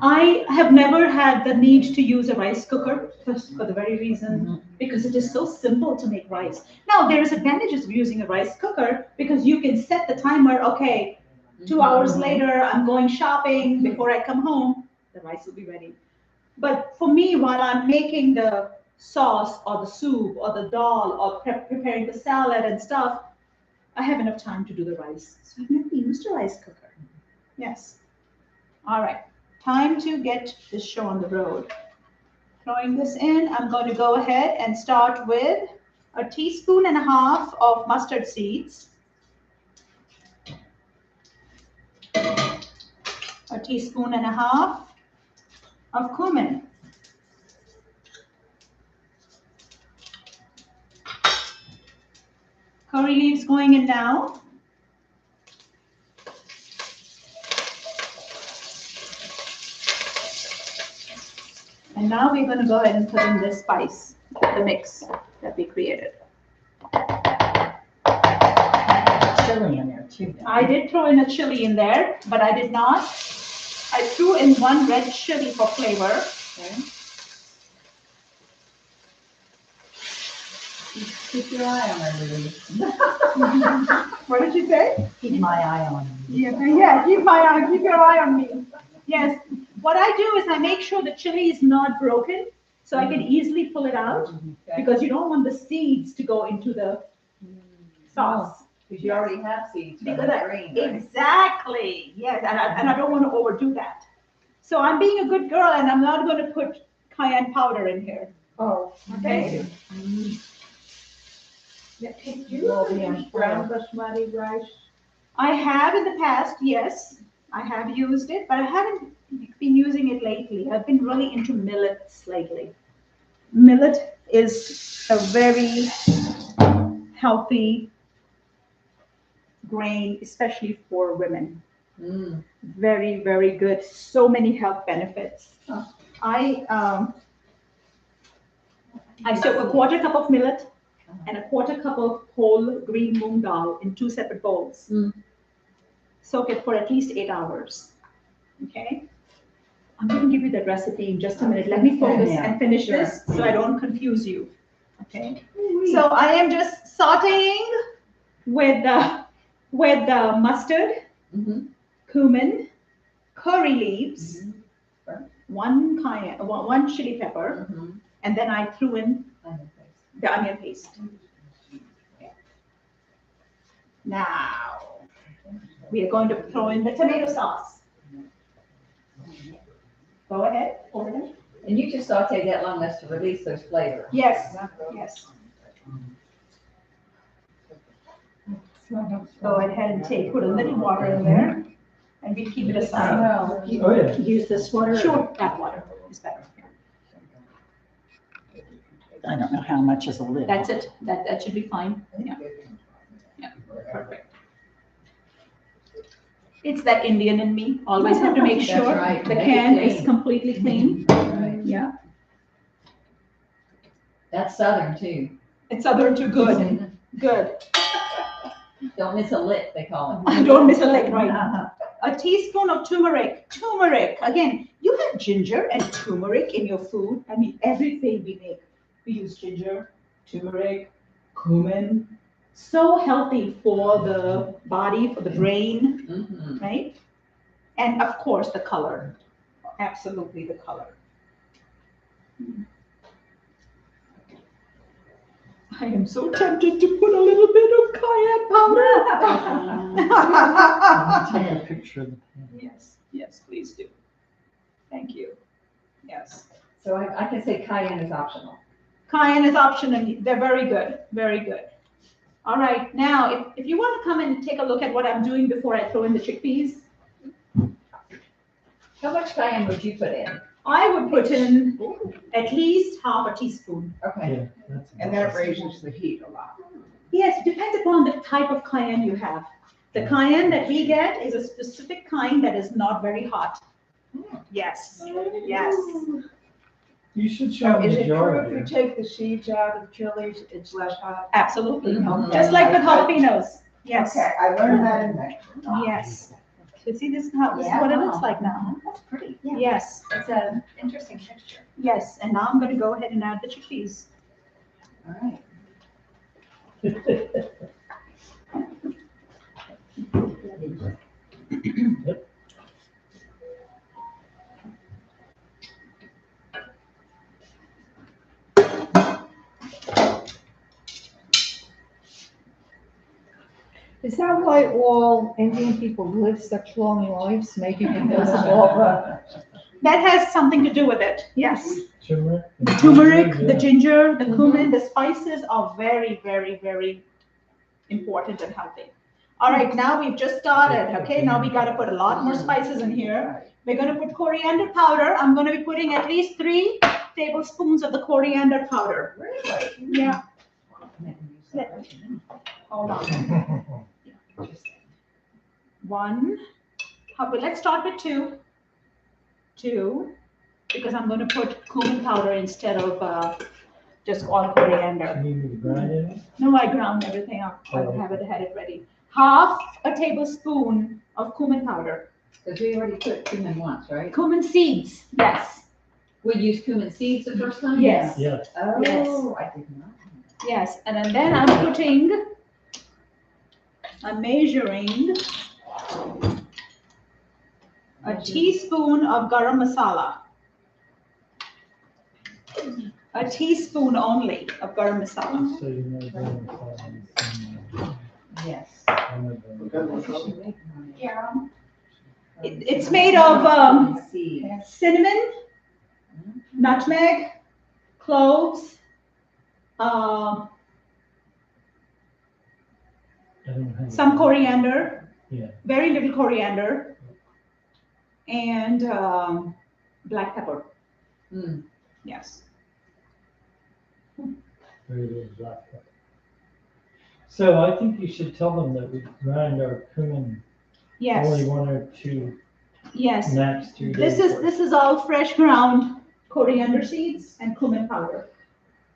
I have never had the need to use a rice cooker for the very reason because it is so simple to make rice. Now there's advantages of using a rice cooker because you can set the timer. Okay, 2 hours later, I'm going shopping. Before I come home, the rice will be ready. But for me, while I'm making the sauce or the soup or the dal or preparing the salad and stuff, I have enough time to do the rice. So I've never used a rice cooker. Yes. All right, time to get this show on the road. Throwing this in, I'm going to go ahead and start with 1.5 teaspoons of mustard seeds. 1.5 teaspoons of cumin. Curry leaves going in now. And now we're going to go ahead and put in this spice, the mix that we created. Chili in there too. I did throw in a chili in there, but I did not. I threw in 1 red chili for flavor. Okay. Keep your eye on her, Louise. What did you say? Keep my eye on you. Yeah, keep your eye on me. Yes, what I do is I make sure the chili is not broken, so I can easily pull it out, because you don't want the seeds to go into the sauce. Because you already have seeds from the green, right? Exactly, yes, and I don't want to overdo that. So I'm being a good girl, and I'm not going to put cayenne powder in here. Oh, Okay. Can you use brown basmati rice? I have in the past, yes, I have used it, but I haven't been using it lately. I've been really into millets lately. Millet is a very healthy grain, especially for women. Very, very good. So many health benefits. I soak a 1/4 cup of millet and a 1/4 cup of whole green moong dal in 2 separate bowls. Soak it for at least 8 hours. Okay. I'm going to give you the recipe in just a minute. Let me focus and finish this so I don't confuse you. Okay. So I am just sauteing with the mustard, cumin, curry leaves, 1 chili pepper, and then I threw in the onion paste. Okay. Now, we are going to throw in the tomato sauce. Go ahead, pour it in. And you just saute that long as to release those flavors. Yes, yes. Go ahead and put a little water in there, and we keep it aside. Oh, yeah. Use this water? Sure, that water is better. I don't know how much is a little. That's it, that should be fine, yeah. Yeah, perfect. It's that Indian in me, always have to make That's sure right, the make it can is clean. completely clean, Right. yeah. That's southern too. It's other too good, good. Don't miss a lick, they call it. Don't miss a lick, right? A teaspoon of turmeric, again, you have ginger and turmeric in your food. I mean, everything we make, we use ginger, turmeric, cumin. So healthy for the body, for the brain, Mhm. right? And of course, the color, absolutely the color. I am so tempted to put a little bit of cayenne powder. Take a picture of the pan. Yes, yes, please do. Thank you. Yes. So I can say cayenne is optional. Cayenne is optional. They're very good, very good. All right, now, if you want to come and take a look at what I'm doing before I throw in the chickpeas, How much cayenne would you put in? I would put in at least half a teaspoon. Okay. Yeah, that's. And that raises the heat a lot. Yes, depends upon the type of cayenne you have. The cayenne that we get is a specific kind that is not very hot. Yes, yes. You should show So me is the it jar true if there. you take the seeds out of chilies, it's less hot? Absolutely. Mhm. Just like with jalapenos. Yes, Okay, I learned that in Mexico. yes. So see, this is what it looks like now. That's pretty. Yes, It's an interesting texture. yes. And now I'm going to go ahead and add the chickpeas. All right. Is that why all Indian people live such long lives? Maybe because of all the. That has something to do with it. Yes. Turmeric. The turmeric, the Yeah. ginger, the cumin, the spices are very, very, very important and healthy. All right, now we've just started. Okay, now we got to put a lot more spices in here. We're going to put coriander powder. I'm going to be putting at least 3 tablespoons of the coriander powder. Really? Yeah. Hold on. 1. Let's start with 2. 2, because I'm going to put cumin powder instead of just all coriander. You need me to grind it? No, I ground everything up. I had it ready. Half a tablespoon of cumin powder. Because we already put cumin once, right? Cumin seeds, yes, We used cumin seeds the first time? yes, Yeah. Oh, Yes. I did not. yes. And then I'm measuring a teaspoon of garam masala. A teaspoon only of garam masala. So you know. Yes. Yeah. It's made of Seeds. cinnamon, nutmeg, cloves, some coriander, Yeah. very little coriander, and black pepper. Mm. Yes. Very little black pepper. So I think you should tell them that we grind our cumin only Yes. 1 or 2, Yes. max 2 This days. is all fresh ground coriander seeds and cumin powder.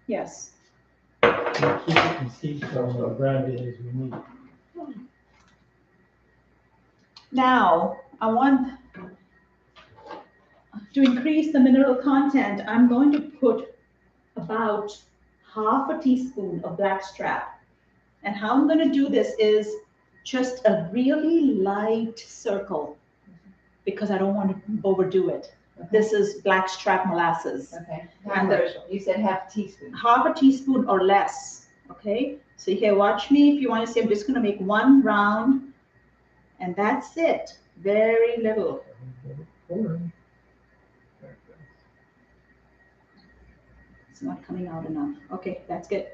Yes. We'll keep it in seed form or grind it as we need. Now, I want to increase the mineral content. I'm going to put about half a teaspoon of blackstrap. And how I'm going to do this is just a really light circle because I don't want to overdo it. This is blackstrap molasses. Okay. And You said half a teaspoon. Half a teaspoon or less, okay? So here, watch me. If you want to see, I'm just going to make one round, and that's it. Very little. It's not coming out enough. Okay, that's good.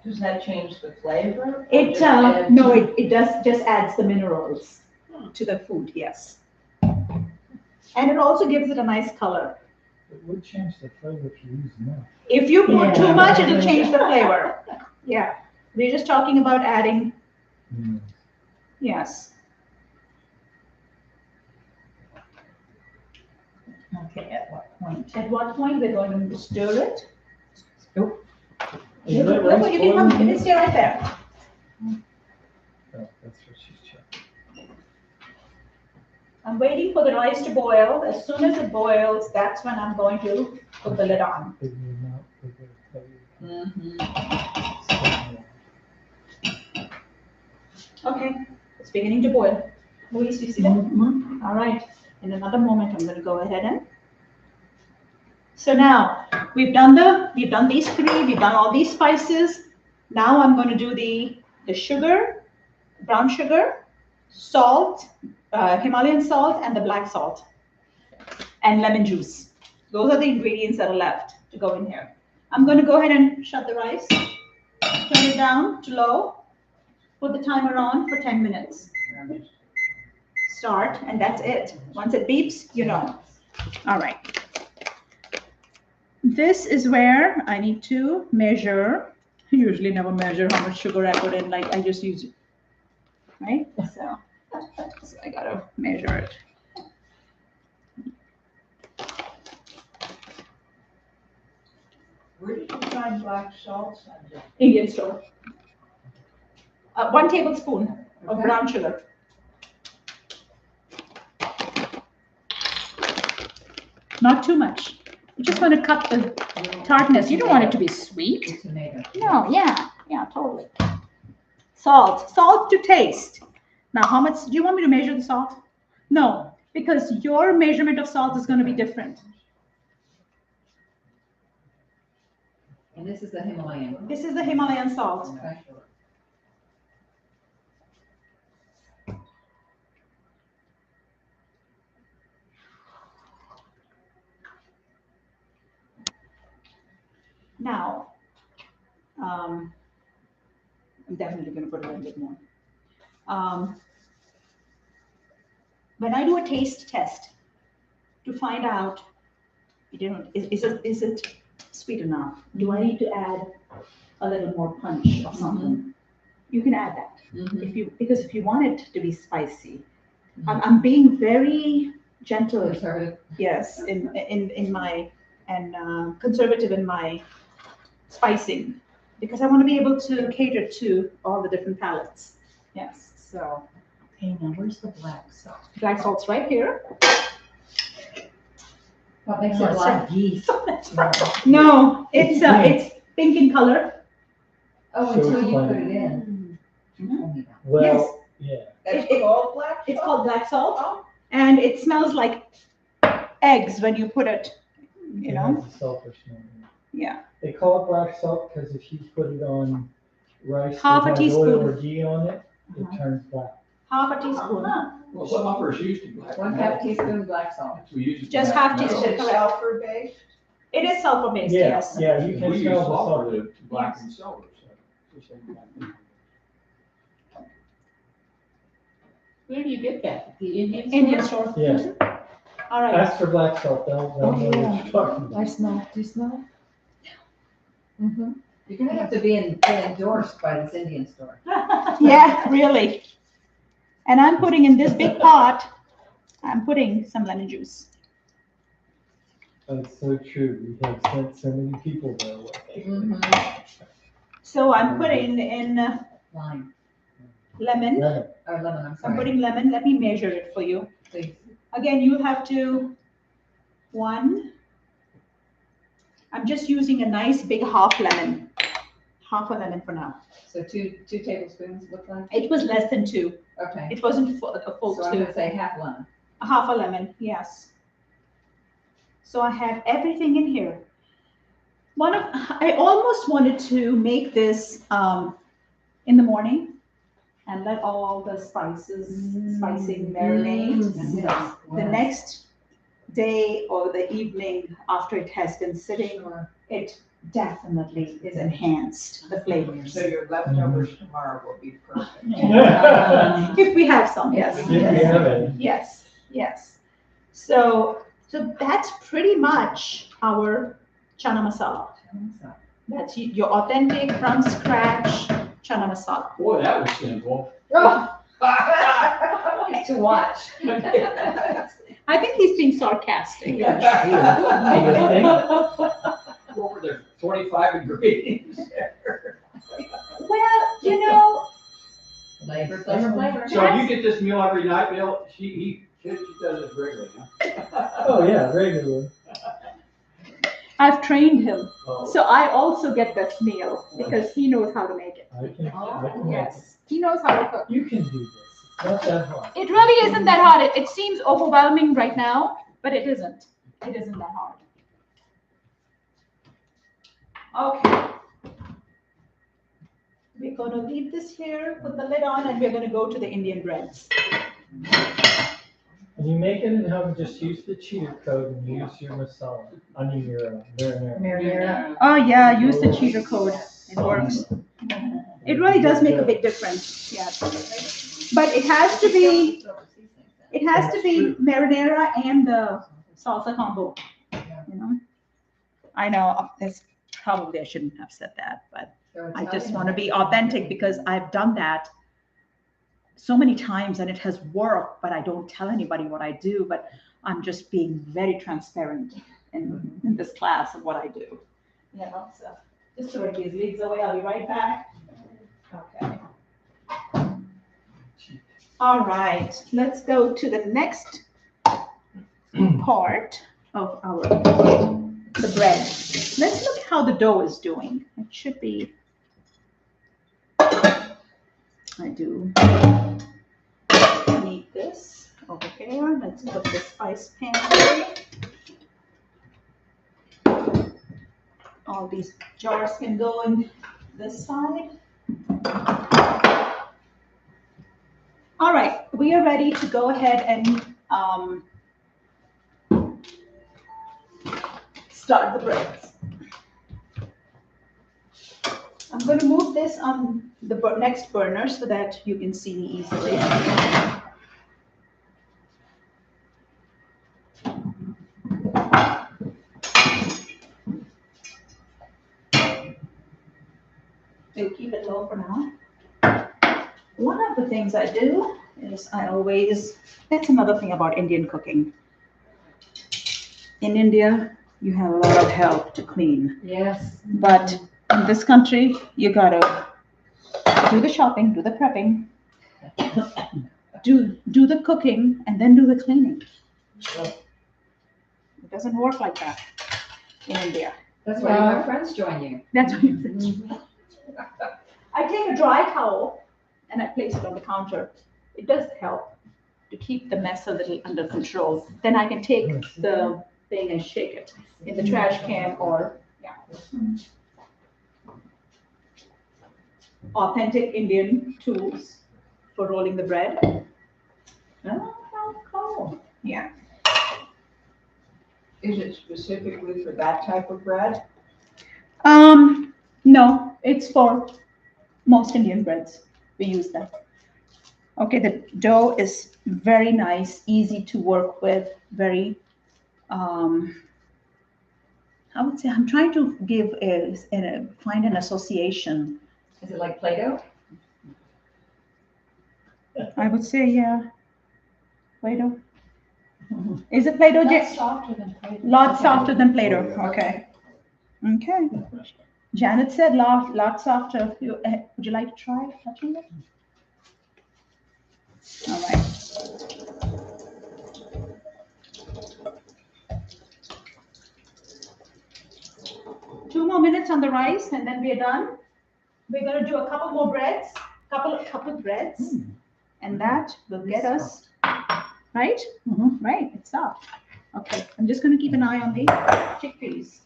Does that change the flavor? or It just add no, to- it does just adds the minerals to the food. Yes, and it also gives it a nice color. It would change the flavor if you use enough. If you put too Yeah. much, it'll change the flavor. Yeah, we're just talking about adding. Mm. Yes. Okay, at what point? At what point we're going to stir it? Is that Look, rice you can come. boiling? You can stay right there. Oh, that's what she's checking. I'm waiting for the rice to boil. As soon as it boils, that's when I'm going to put the lid on. Bigger amount, bigger flavor. Mhm. Okay, it's beginning to boil. Louise, you see that? All right, in another moment, I'm going to go ahead and. So now we've done these three. We've done all these spices. Now I'm going to do the sugar, brown sugar, salt, Himalayan salt, and the black salt, and lemon juice. Those are the ingredients that are left to go in here. I'm going to go ahead and shut the rice, turn it down to low, put the timer on for 10 minutes. Start, and that's it. Once it beeps, you know. All right. This is where I need to measure. I usually never measure how much sugar I put in, like I just use it, right? So I gotta measure it. Where did you find black salt, Sandhya? Indian store. 1 tablespoon of brown sugar. Not too much. You just want to cut the tartness. You don't want it to be sweet. Tomato. No, yeah, totally. Salt to taste. Now, how much, do you want me to measure the salt? No, because your measurement of salt is going to be different. And this is the Himalayan. This is the Himalayan salt. Okay. Now, I'm definitely going to put a little bit more. When I do a taste test to find out, you know, is it sweet enough? Do I need to add a little more punch or something? You can add that because if you want it to be spicy, I'm being very gentle. Conservative. Yes, in my and conservative in my spicing because I want to be able to cater to all the different palates. Yes, so Okay, now where's the black salt? black salt's right here. What makes No, it it's black? like geese. No, it's pink in color. Oh, So until it's you like- put it in. You told me that. Well, yeah. That's It- called black It's salt? called black salt, and it smells like eggs when you put it. You It know, has a sulfur smell. yeah. They call it black salt because if you put it on rice Half a that has oil teaspoon. or ghee on it, it turns black. Half a teaspoon. Well, sulfur is used in black. 1/2 teaspoon black salt. We use it in Just black half metal. Is teaspoon. it sulfur based? It is sulfur based, Yeah, yes. yeah, you can We use smell the sulfur sulfur. to blacken silver, so. just like that. Where do you get that? The Indian store? Indian store. Yeah, All right. ask for black salt, they'll know what you're talking I about. smell, do you smell? Mm-hmm. You're gonna have to be endorsed by this Indian store. Yeah, really. And I'm putting in this big pot, I'm putting some lemon juice. That's so true, we have sent so many people their way. So I'm putting in Lime, lemon. Lemon. or lemon, I'm I'm sorry. putting lemon. Let me measure it for you. Please. Again, you have to, I'm just using a nice big half lemon. Half a lemon for now. So two tablespoons look like? It was less than 2. Okay. It wasn't a full So I'm 2. gonna say half lemon. Half a lemon, yes. So I have everything in here. I almost wanted to make this in the morning and let all the spicing marinate. The next day or the evening after it has been sitting, it definitely is enhanced, the flavors. So your leftovers tomorrow will be perfect. If we have some, yes. If we have any. Yes, yes. So that's pretty much our chana masala. That's your authentic from scratch chana masala. Boy, that was simple. To watch. I think he's being sarcastic. What were there, 25 ingredients? Well, you know, Flavor, flavor, flavor. So you get this meal every night, Bill? She does it regularly, huh? Oh, yeah, regularly. I've trained him. Oh. So I also get this meal because he knows how to make it. I can make it. Yes, he knows how to cook. You can do this. It's not that hard. It really isn't that hard. It seems overwhelming right now, but it isn't. It isn't that hard. Okay. We're going to leave this here, put the lid on, and we're going to go to the Indian breads. When you make it at home, just use the cheater code and use your masala. I mean your marinara. Oh yeah, use the cheater code. It works. It really does make a big difference. Yeah. But it has to be marinara and the salsa combo. You know. I know there's probably I shouldn't have said that, but I just want to be authentic because I've done that so many times and it has worked, but I don't tell anybody what I do, but I'm just being very transparent in this class of what I do. You know, so just throw these leaves away. I'll be right back. Okay. All right, let's go to the next part of the bread. Let's look how the dough is doing. It should be, I do need this over here. Let's put the spice pan away. All these jars can go in this side. All right, we are ready to go ahead and start the breads. I'm going to move this on the next burner so that you can see me easily. We'll keep it low for now. One of the things I do is that's another thing about Indian cooking. In India, you have a lot of help to clean. Yes. But in this country, you gotta do the shopping, do the prepping, do the cooking, and then do the cleaning. It doesn't work like that in India. That's why my friends join you. That's what it is. I take a dry towel and I place it on the counter. It does help to keep the mess a little under control. Then I can take the thing and shake it in the trash can or, yeah. Authentic Indian tools for rolling the bread. Oh, how cool. Yeah. Is it specifically for that type of bread? No, it's for most Indian breads. We use that. Okay, the dough is very nice, easy to work with, very, I would say I'm trying to find an association. Is it like Play-Doh? I would say, yeah. Play-Doh. Is it Play-Doh? Softer than Play-Doh. Lot softer than Play-Doh. Okay. Okay. Janet said lot softer. Would you like to try touching it? All right. Two more minutes on the rice and then we're done. We're going to do a couple more breads, couple breads, and that will get us, right? Right, it's soft. Okay, I'm just going to keep an eye on the chickpeas.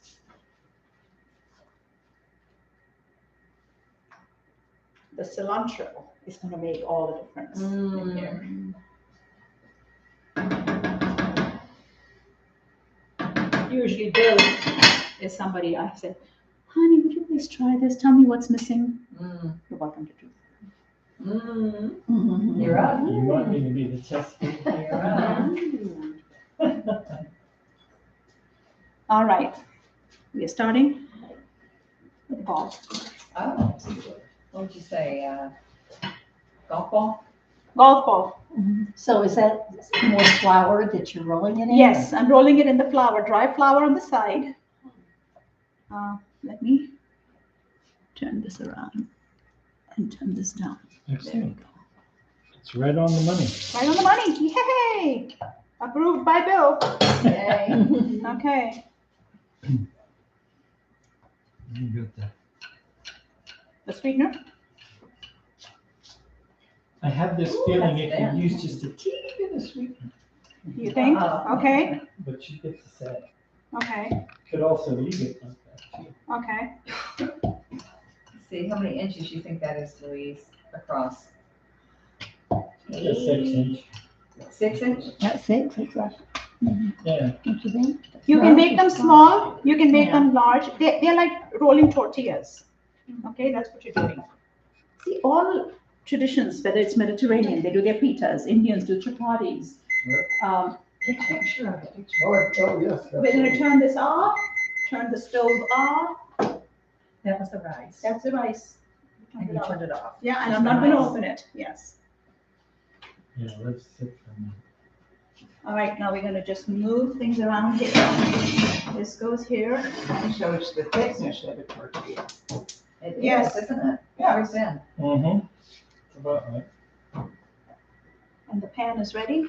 the cilantro is gonna make all the difference in here. Usually Bill is somebody I said, honey, would you please try this? Tell me what's missing. You're welcome to do You're up. You want me to be the test case? You're up. All right, we are starting with the ball. Oh, what would you say, golf ball? Golf ball. So is that more flour that you're rolling it in? Yes, I'm rolling it in the flour, dry flour on the side. Let me turn this around and turn this down. There we Excellent. go. It's right on the money. Right on the money. Yay! Approved by Bill. Yay. Okay. You got that. The sweetener? I have this Ooh, feeling that's if you bad. use just a teeny bit of sweetener, You think? Okay. but you get to say, Okay. could also eat it like that too. Okay. See, how many inches you think that is, Louise, across? A 6-inch. 6 inch? That's it, that's right. Yeah. Don't you think? You can make them small, you can make them large. They're like rolling tortillas. Okay, that's what you're doing. See, all traditions, whether it's Mediterranean, they do their pitas, Indians do chapatis. Take a picture of it. Oh, yes. We're gonna turn this off, turn the stove off. That was the rice. That's the rice. And you turned it off. Yeah, and I'm not gonna open it, yes. Yeah, let's sit for a minute. All right, now we're gonna just move things around here. This goes here. So it's the thickness of the tortilla. It Yes. is, isn't it? Yeah. Very thin. Mm-hmm. About right. And the pan is ready.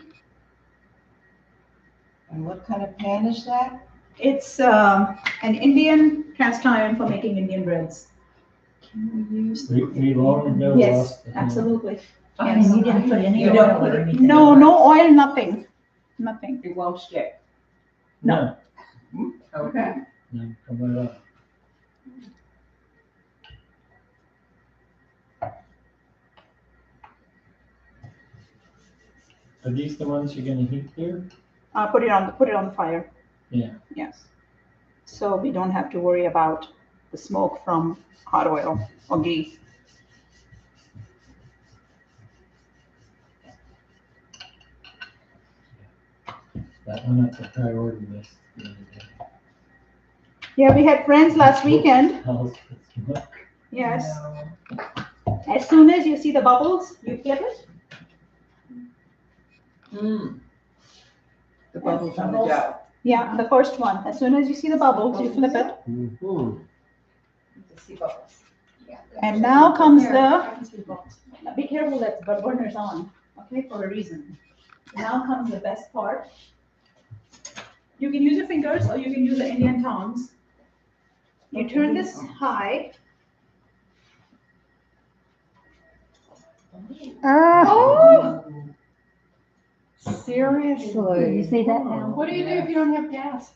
And what kind of pan is that? It's an Indian cast iron for making Indian breads. Can we use? We long ago Yes, lost the hand. absolutely. And you didn't put any You oil don't or put anything? No, no oil, nothing, nothing. It won't stick. No, Okay. no, come right up. Are these the ones you're gonna heat here? Put it on the fire. Yeah. Yes. So we don't have to worry about the smoke from hot oil or ghee. That went up the priority list the other day. Yeah, we had friends last weekend. How's the smoke? Yes. No. As soon as you see the bubbles, you flip it. The bubbles on the dough. Yeah, the first one. As soon as you see the bubbles, you flip it. Mhm. To see bubbles. And now comes the, be careful that the burner's on, okay, for a reason. Now comes the best part. You can use your fingers or you can use the Indian tongs. You turn this high. Oh, You seriously? see that now? What do you do if you don't have gas?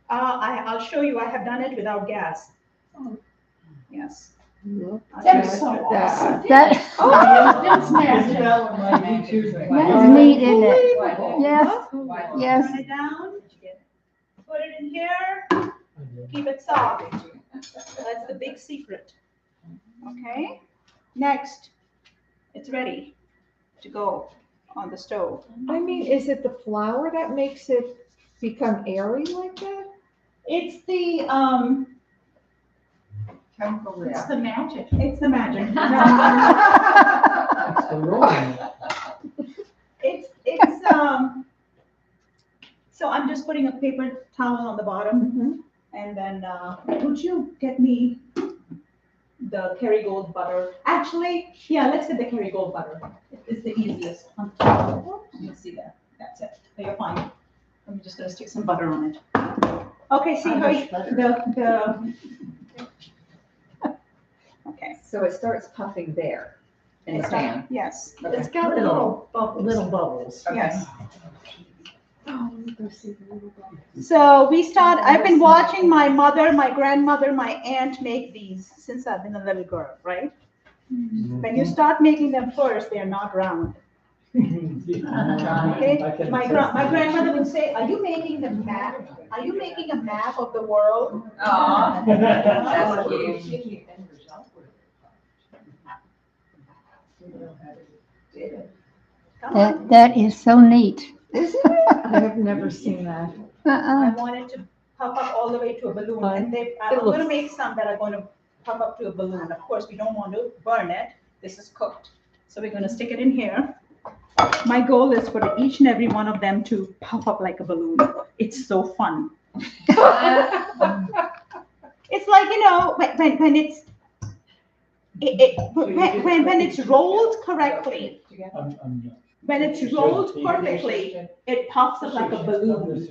I'll show you, I have done it without gas. Yes. Look I'll That's show so you. awesome. That, That's Isn't magic. that what my teachers that is neat, isn't it? Yes, White. yes. Turn it down, put it in here, keep it soft. That's the big secret. Okay, next, it's ready to go on the stove. I mean, is it the flour that makes it become airy like that? It's the, Chemical It's reaction. the magic. it's the magic. It's the rolling. So I'm just putting a paper towel on the bottom and then, would you get me the Kerrygold butter? Actually, yeah, let's get the Kerrygold butter. It's the easiest. You'll see that. That's it. So you're fine. I'm just gonna stick some butter on it. Okay, see how you, okay. So it starts puffing there in the It's got- pan. Yes, Okay. it's got little bubbles. Little bubbles. Okay. Yes. Oh, let me see the little bubble. So I've been watching my mother, my grandmother, my aunt make these since I've been a little girl, right? When you start making them first, they're not round. Okay? My grandmother would say, "Are you making the map? Are you making a map of the world?" Aw, that's cute. Come on. That is so neat. Isn't it? I have never seen that. I wanted to puff up all the way to a balloon, and I'm going to make some that are going to puff up to a balloon. Of course, we don't want to burn it. This is cooked. So we're going to stick it in here. My goal is for each and every one of them to puff up like a balloon. It's so fun. It's like, when it's when it's rolled correctly, when it's rolled perfectly, it puffs up like a balloon.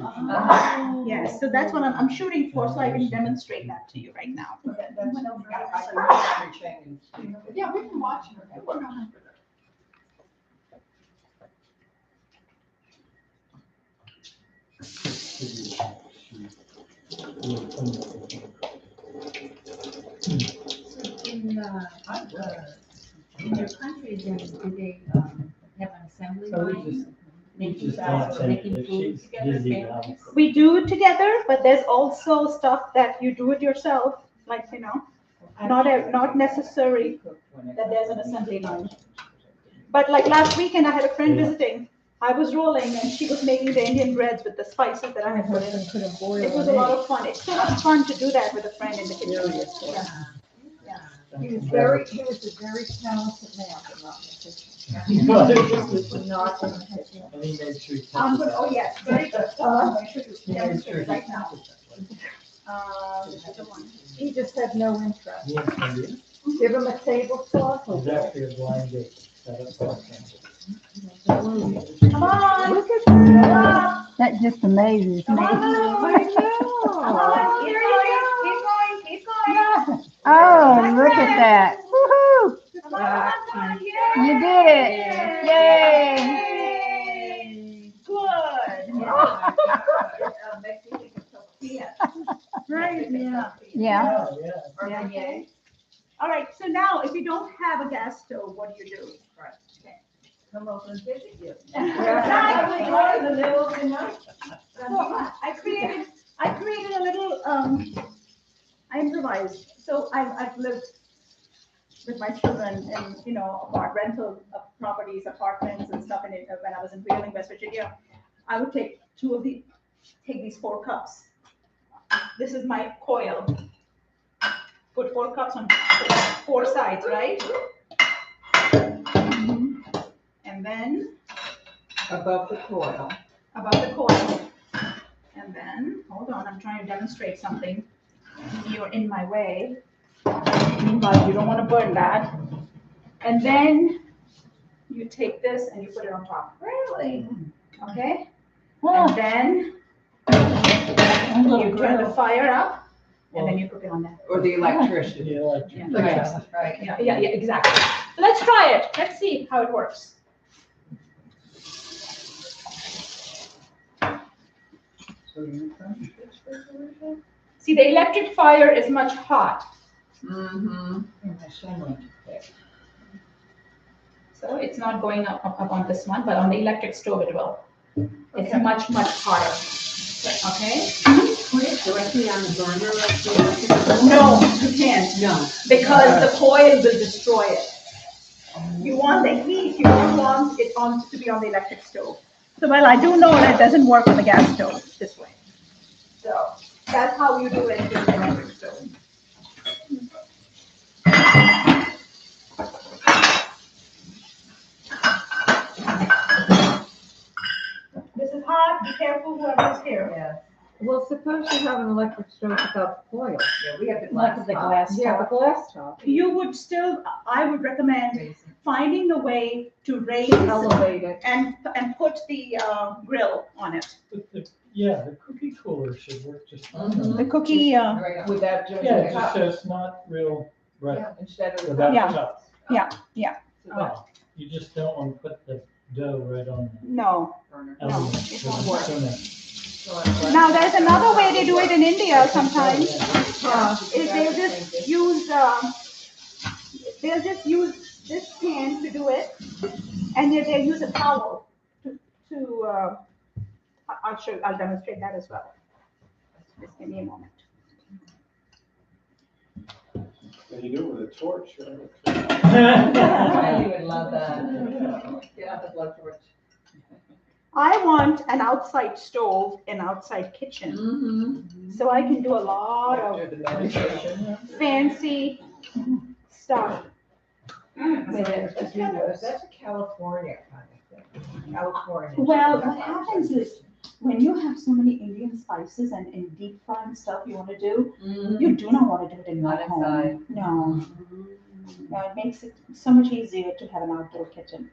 Yes, so that's what I'm shooting for, so I can demonstrate that to you right now. Yeah, we can watch it. In your country, do they have an assembly So we line? just making food together, families? We do it together, but there's also stuff that you do it yourself, like, not necessary that there's an assembly line. But like last weekend, I had a friend visiting. I was rolling and she was making the Indian breads with the spices that I had put in. It was a lot of fun. It's so much fun to do that with a friend in the kitchen. He was a very talented man, but not in the kitchen. Not in the kitchen. Oh, yes, very good. I should demonstrate right now. This is the one. He just had no interest. Yes, indeed. Give him a tablecloth. It's actually a blind date. Come on. Look at that. That just amazes me. Come on. I know. Keep going. Keep going. Oh, look at that. Woohoo! Come on. You did it. Yay! Yay. Good. Right, yeah. Yeah. Yeah. All right, so now if you don't have a gas stove, what do you do? Come over and visit you. I created a little, I improvised. So I've lived with my children in, rental properties, apartments and stuff. And when I was in Wheeling, West Virginia, I would take these 4 cups. This is my coil. Put 4 cups on 4 sides, right? And then Above the coil. And then, hold on, I'm trying to demonstrate something. You're in my way. But you don't want to burn that. And then you take this and you put it on top. Really? Okay? And then you turn the fire up. And then you cook it on that. Or the electrician. Yeah. Right. Yeah, exactly. Let's try it. Let's see how it works. See, the electric fire is much hot. Mm-hmm. So it's not going up on this one, but on the electric stove it will. It's much, much hotter. Okay? Put it directly on the burner like this? No, you can't. No. Because the coil will destroy it. You want the heat, you don't want it to be on the electric stove. So, well, I do know that it doesn't work on the gas stove this way. So that's how you do it with the electric stove. This is hot, be careful whoever's here. Yeah. Well, suppose you have an electric stove without coil. Yeah, we have the Like glass. the top. glass Yeah, the top. glass top. You would still, I would recommend finding a way to raise Elevate it. and put the grill on it. Yeah, the cookie cooler should work just fine. Mhm. The cookie, Right, without just Yeah, the just cup. so it's not real bright Yeah, instead of. without Yeah. the cup. yeah. Well, you just don't want to put the dough right on the No. element. it won't work. So that- Now, there's another way they do it in India sometimes, Yeah. is they just use, they'll just use this pan to do it, and they'll use a towel to I'll demonstrate that as well. Just give me a moment. Can you do it with a torch? Right? You would love that. Get out the blowtorch. I want an outside stove and outside kitchen, Mm-hmm. so I can do a lot of Do the meditation. fancy stuff with it. That's a California kind of thing. California. Well, what happens is when you have so many Indian spices and deep frying stuff you want to do, you do not want to do it in your Not home. inside. No. No, it makes it so much easier to have an outdoor kitchen.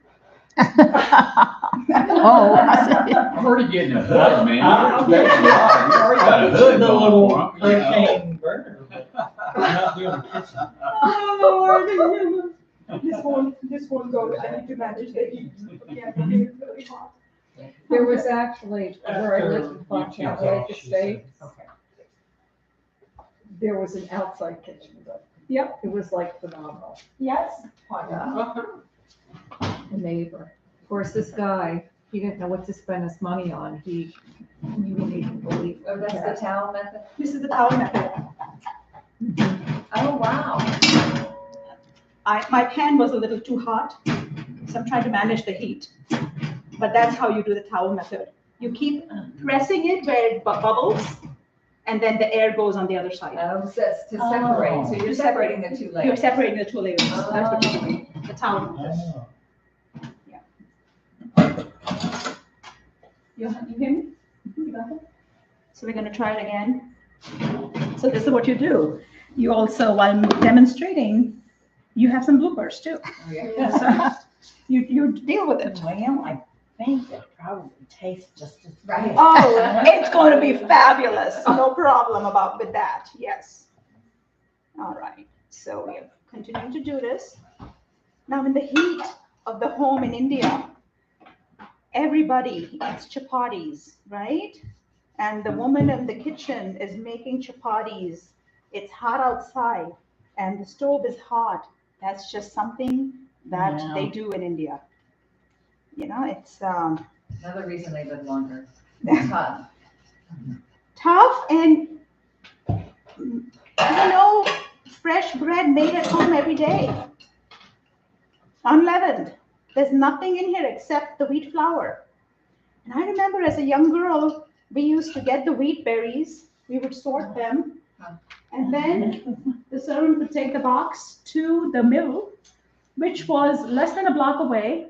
Oh, I'm already getting a hood, man. I- You already got a It's hood the going little for 'em, you know. propane burner, but we're not doing the kitchen. Oh, Lord. This won't go. I need to manage the heat. Yeah, the heat is really hot. There was actually, where I lived in After Fontana YouTube's Lake off, she Estate, said. there was an outside kitchen, but Yep. it was like phenomenal. Yes. A neighbor. Of course, this guy, he didn't know what to spend his money on. You wouldn't even believe Oh, that's it. the towel method? This is the towel method. Oh, wow. My pan was a little too hot, so I'm trying to manage the heat. But that's how you do the towel method. You keep pressing it where it bubbles, and then the air goes on the other side. Oh, so that's to separate. So you're separating the two layers. You're separating the two layers. That's what you're doing. The towel method. Oh. You hear me? You got it? So we're gonna try it again. So this is what you do. You also, while demonstrating, you have some bloopers too. Oh, yeah. So you deal with it. Well, I think it probably tastes just as Right. good. Oh, it's going to be fabulous. No problem with that. Yes. All right. So we are continuing to do this. Now, in the heat of the home in India, everybody eats chapatis, right? And the woman in the kitchen is making chapatis. It's hot outside and the stove is hot. That's just something that Yeah. they do in India. You know, it's Another reason they live longer. Tough. tough and, fresh bread made at home every day. Unleavened. There's nothing in here except the wheat flour. And I remember as a young girl, we used to get the wheat berries, we would sort them, and then the servant would take the box to the mill, which was less than a block away.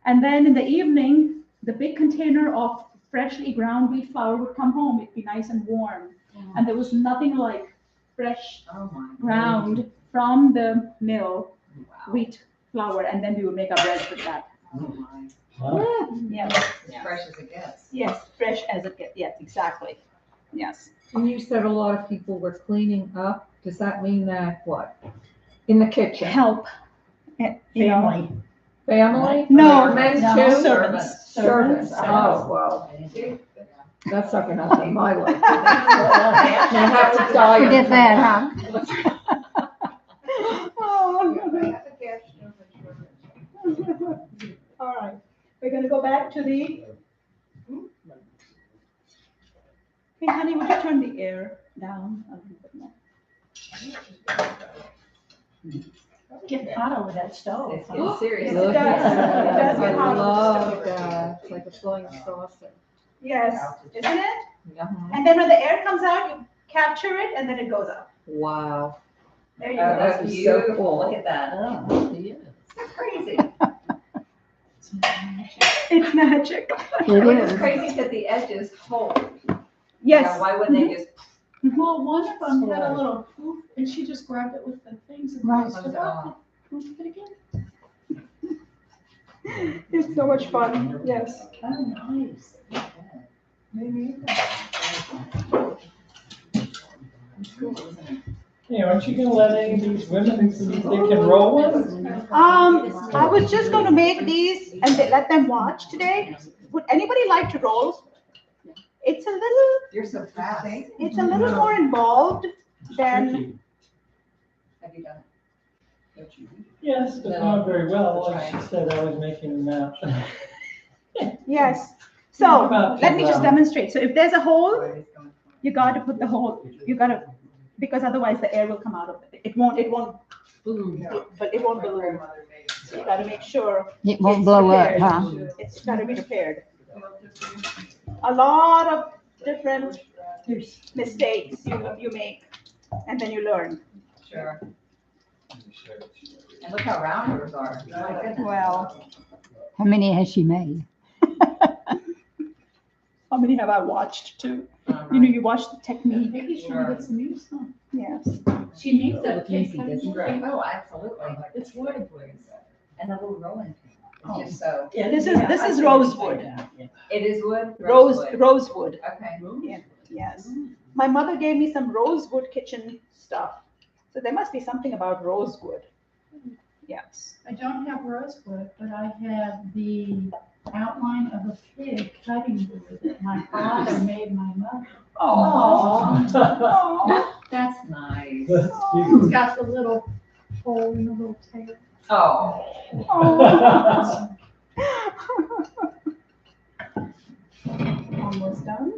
And then in the evening, the big container of freshly ground wheat flour would come home. It'd be nice and warm. And there was nothing like fresh Oh, my. ground from the mill Wow. wheat flour, and then we would make our bread with that. Oh, my. Wow. Yes, As fresh as it gets. yes, fresh as it gets. Yes, exactly. Yes. And you said a lot of people were cleaning up. Does that mean that what? In the kitchen? Help. You know, Family. Family? No, Men no, too? servants. Servants. Oh, well, that's not gonna happen in my life. I have to die. Forget that, huh? All right, we're gonna go back to the. Hey, honey, would you turn the air down a little bit more? Get hot over that stove. It's getting serious. Yes, it does. It does get hot. I love that. It's like a flying saucer. Yes, isn't it? Uh-huh. And then when the air comes out, you capture it and then it goes up. Wow. There you Oh, go. that's That is so beautiful. cool. Look at that. Oh, yeah. That's crazy. It's magic. It What's is. crazy is that the edges hold. Yes. Now, why wouldn't they just? Well, one of them had a little poof and she just grabbed it with the things and Right. closed it up. Poof it again. It's so much fun. Yes. Oh, nice. Hey, aren't you gonna let any of these women see if they can roll one? I was just going to make these and let them watch today. Would anybody like to roll? It's a little, You're so fast. it's a little more involved than, Have you done Yes, but not very well. Like she said, I was making them out. Yes. So About let me just to, demonstrate. So if there's a hole, you got to put the hole, you got to, because otherwise the air will come out of it. It won't balloon, but it won't balloon. So you got to make sure It won't it's blow up, repaired. huh? It's got to be repaired. A lot of different mistakes you make, and then you learn. Sure. And look how round yours are. My goodness. Well, How many has she made? how many have I watched too? All You know, right. you watch the technique. Sure. Yes. She makes it easy, doesn't Right. Oh, absolutely. It's wood. And a little rolling pin. It's just so. This is rosewood. It is wood? Rosewood. Okay. Yes. My mother gave me some rosewood kitchen stuff. So there must be something about rosewood. Yes. I don't have rosewood, but I have the outline of a pig cutting wood that my father made my mother. Oh. That's nice. That's It's cute. got the little hole in the little tail. Oh. Almost done.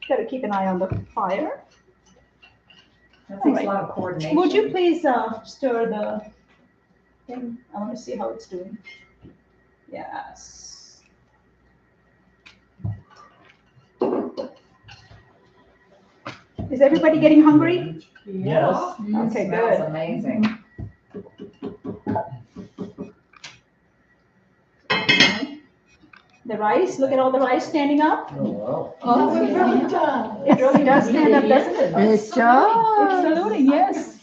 Got to keep an eye on the fire. That takes a lot of coordination. Would you please stir the thing? I want to see how it's doing. Yes. Is everybody getting hungry? Yes. Okay, Smells good. amazing. The rice, look at all the rice standing up. Oh, wow. It really does stand up, doesn't it? It It's does. saluting, yes.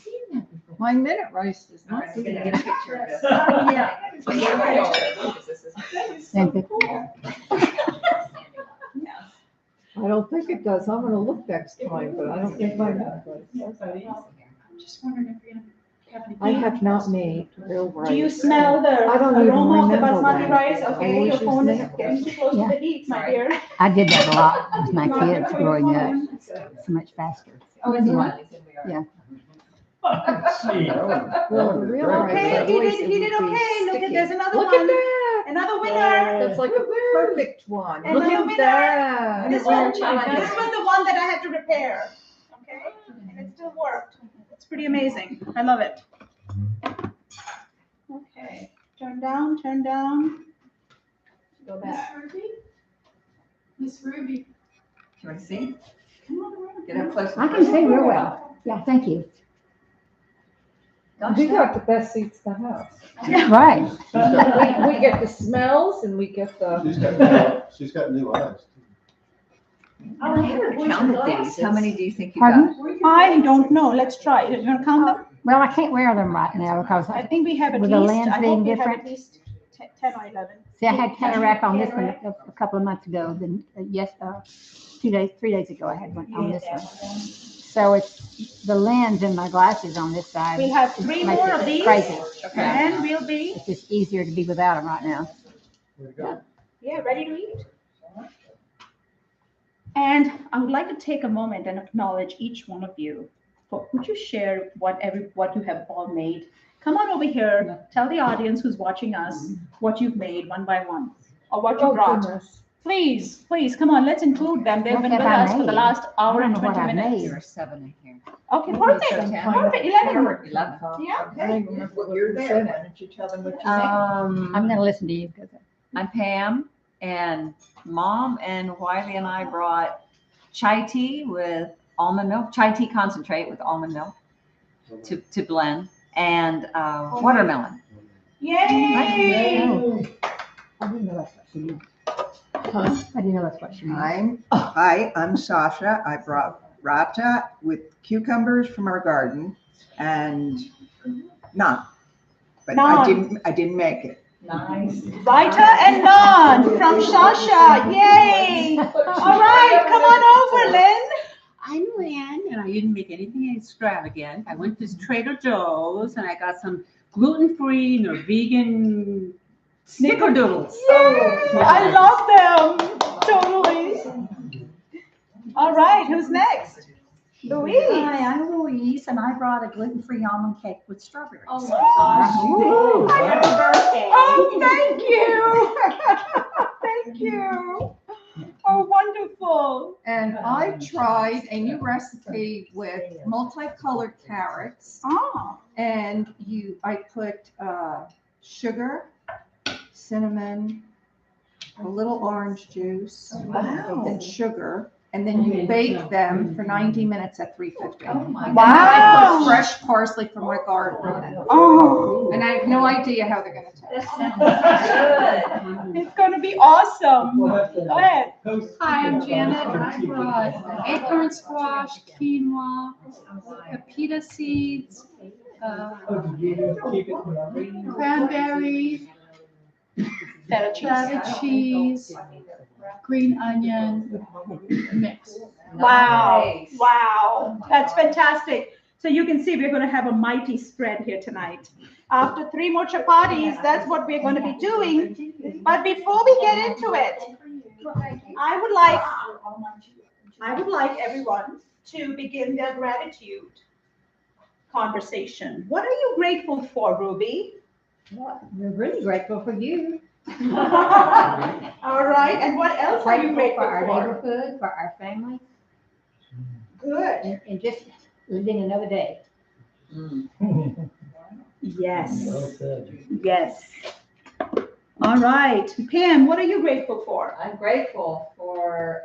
1 minute rice is All not right, I'm gonna get a picture of this. Yeah. So you're right, because this is- Thank you. I don't think it does. I'm gonna look next time, but I don't think mine does. I'm just wondering if you're gonna have any. I have not made real rice. Do you smell the I don't even aroma of the remember basmati that. rice? I Okay, always your phone is use getting too close to the heat, my Sorry. dear. I did that a lot with my Not good kids for your growing up. phone. So much faster. Oh, it's Yeah. one. It's in the Yeah. See. Well, the real rice, Okay, I he always did it would be okay. Look at, sticky. there's another Look at one. that. Another winner. That's like a perfect one. And Look another at winner. that. This one- was the one that I had to repair. Okay, and it still worked. It's pretty amazing. I love it. Okay, turn down, turn down. Go back. Miss Ruby. You want to see? Come on around. Get up close. I can see real well. Yeah, thank you. Gosh, We that- got the best seats in the house. Right. We get the smells and we get She's got new eyes. I haven't counted these. How many do you think you Pardon? got? I don't know. Let's try. You want to count them? Well, I can't wear them right now because I think we have at With the least, lens I being hope we have different? at least 10 or 11. see, I had cataract on this one a couple of months ago. Then, 3 days ago, I had one on this one. So it's the lens in my glasses on this side. We'll have 3 makes more it of these, Crazy. and we'll be, It's just easier to be without them right now. ready to eat. And I would like to take a moment and acknowledge each one of you. Would you share what you have all made? Come on over here, tell the audience who's watching us what you've made one by one, or what you oh brought. goodness. Please, come on, let's include them. They've What been have with I us for the made? last hour I and don't know what 20 I've minutes. made. There are 7 in here. Okay, perfect, perfect, 11. 11. Yeah, I don't even remember what You're you there. said. Why don't you tell them what you I'm gonna listen to you because I'm Pam, and Mom and Wiley and I brought chai tea with almond milk, chai tea concentrate with almond milk to blend, and watermelon. Yay! I didn't know that's what she meant. I didn't know that's what she meant. Hi, I'm Sasha. I brought rata with cucumbers from our garden and naan. But Naan. I didn't make it. Nice. Vita and naan from Sasha. Yay! All right, come on over, Lynn. I'm Lynn, and I didn't make anything extravagant. I went to Trader Joe's and I got some gluten-free or vegan snickerdoodles. I love them. Totally. All right, who's next? Louise. Hi, I'm Louise, and I brought a gluten-free almond cake with strawberries. Oh my gosh. Ooh. Happy birthday. Oh, thank you. Thank you. Oh, wonderful. And I tried a new recipe with multicolored carrots. Oh, And I put sugar, cinnamon, a little orange juice, wow. and sugar. And then you bake them for 90 minutes at 350. Oh my And Wow. I put fresh parsley from my garden on it. Oh, And I have no idea how they're gonna taste. Good. it's going to be awesome. We'll have to Go ahead. post Hi, I'm it Janet. on I brought acorn squash, quinoa, pita seeds, Oh, did you keep it? cranberries, Feta cheese. feta cheese, green onion mix. Wow. Nice. Wow. That's fantastic. So you can see we're going to have a mighty spread here tonight. After 3 more chapatis, that's what we're going to be doing. But before we get into it, I would like everyone to begin their gratitude conversation. What are you grateful for, Ruby? We're really grateful for you. All right. And what else are you grateful for our for? neighborhood, for our family, Good. and just living another day. Yes. Well said. Yes. All right. Pam, what are you grateful for? I'm grateful for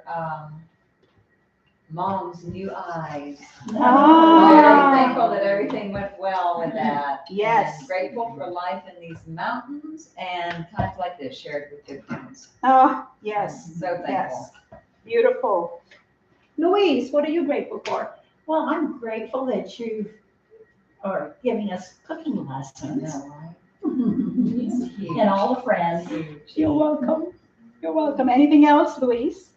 Mom's new eyes. Ah. Very thankful that everything went well with that. Yes. And grateful for life in these mountains and times like this shared with good friends. Oh, yes. So thankful. Yes. Beautiful. Louise, what are you grateful for? Well, I'm grateful that you are giving us cooking lessons. And all the friends. You're welcome. You're welcome. Anything else, Louise?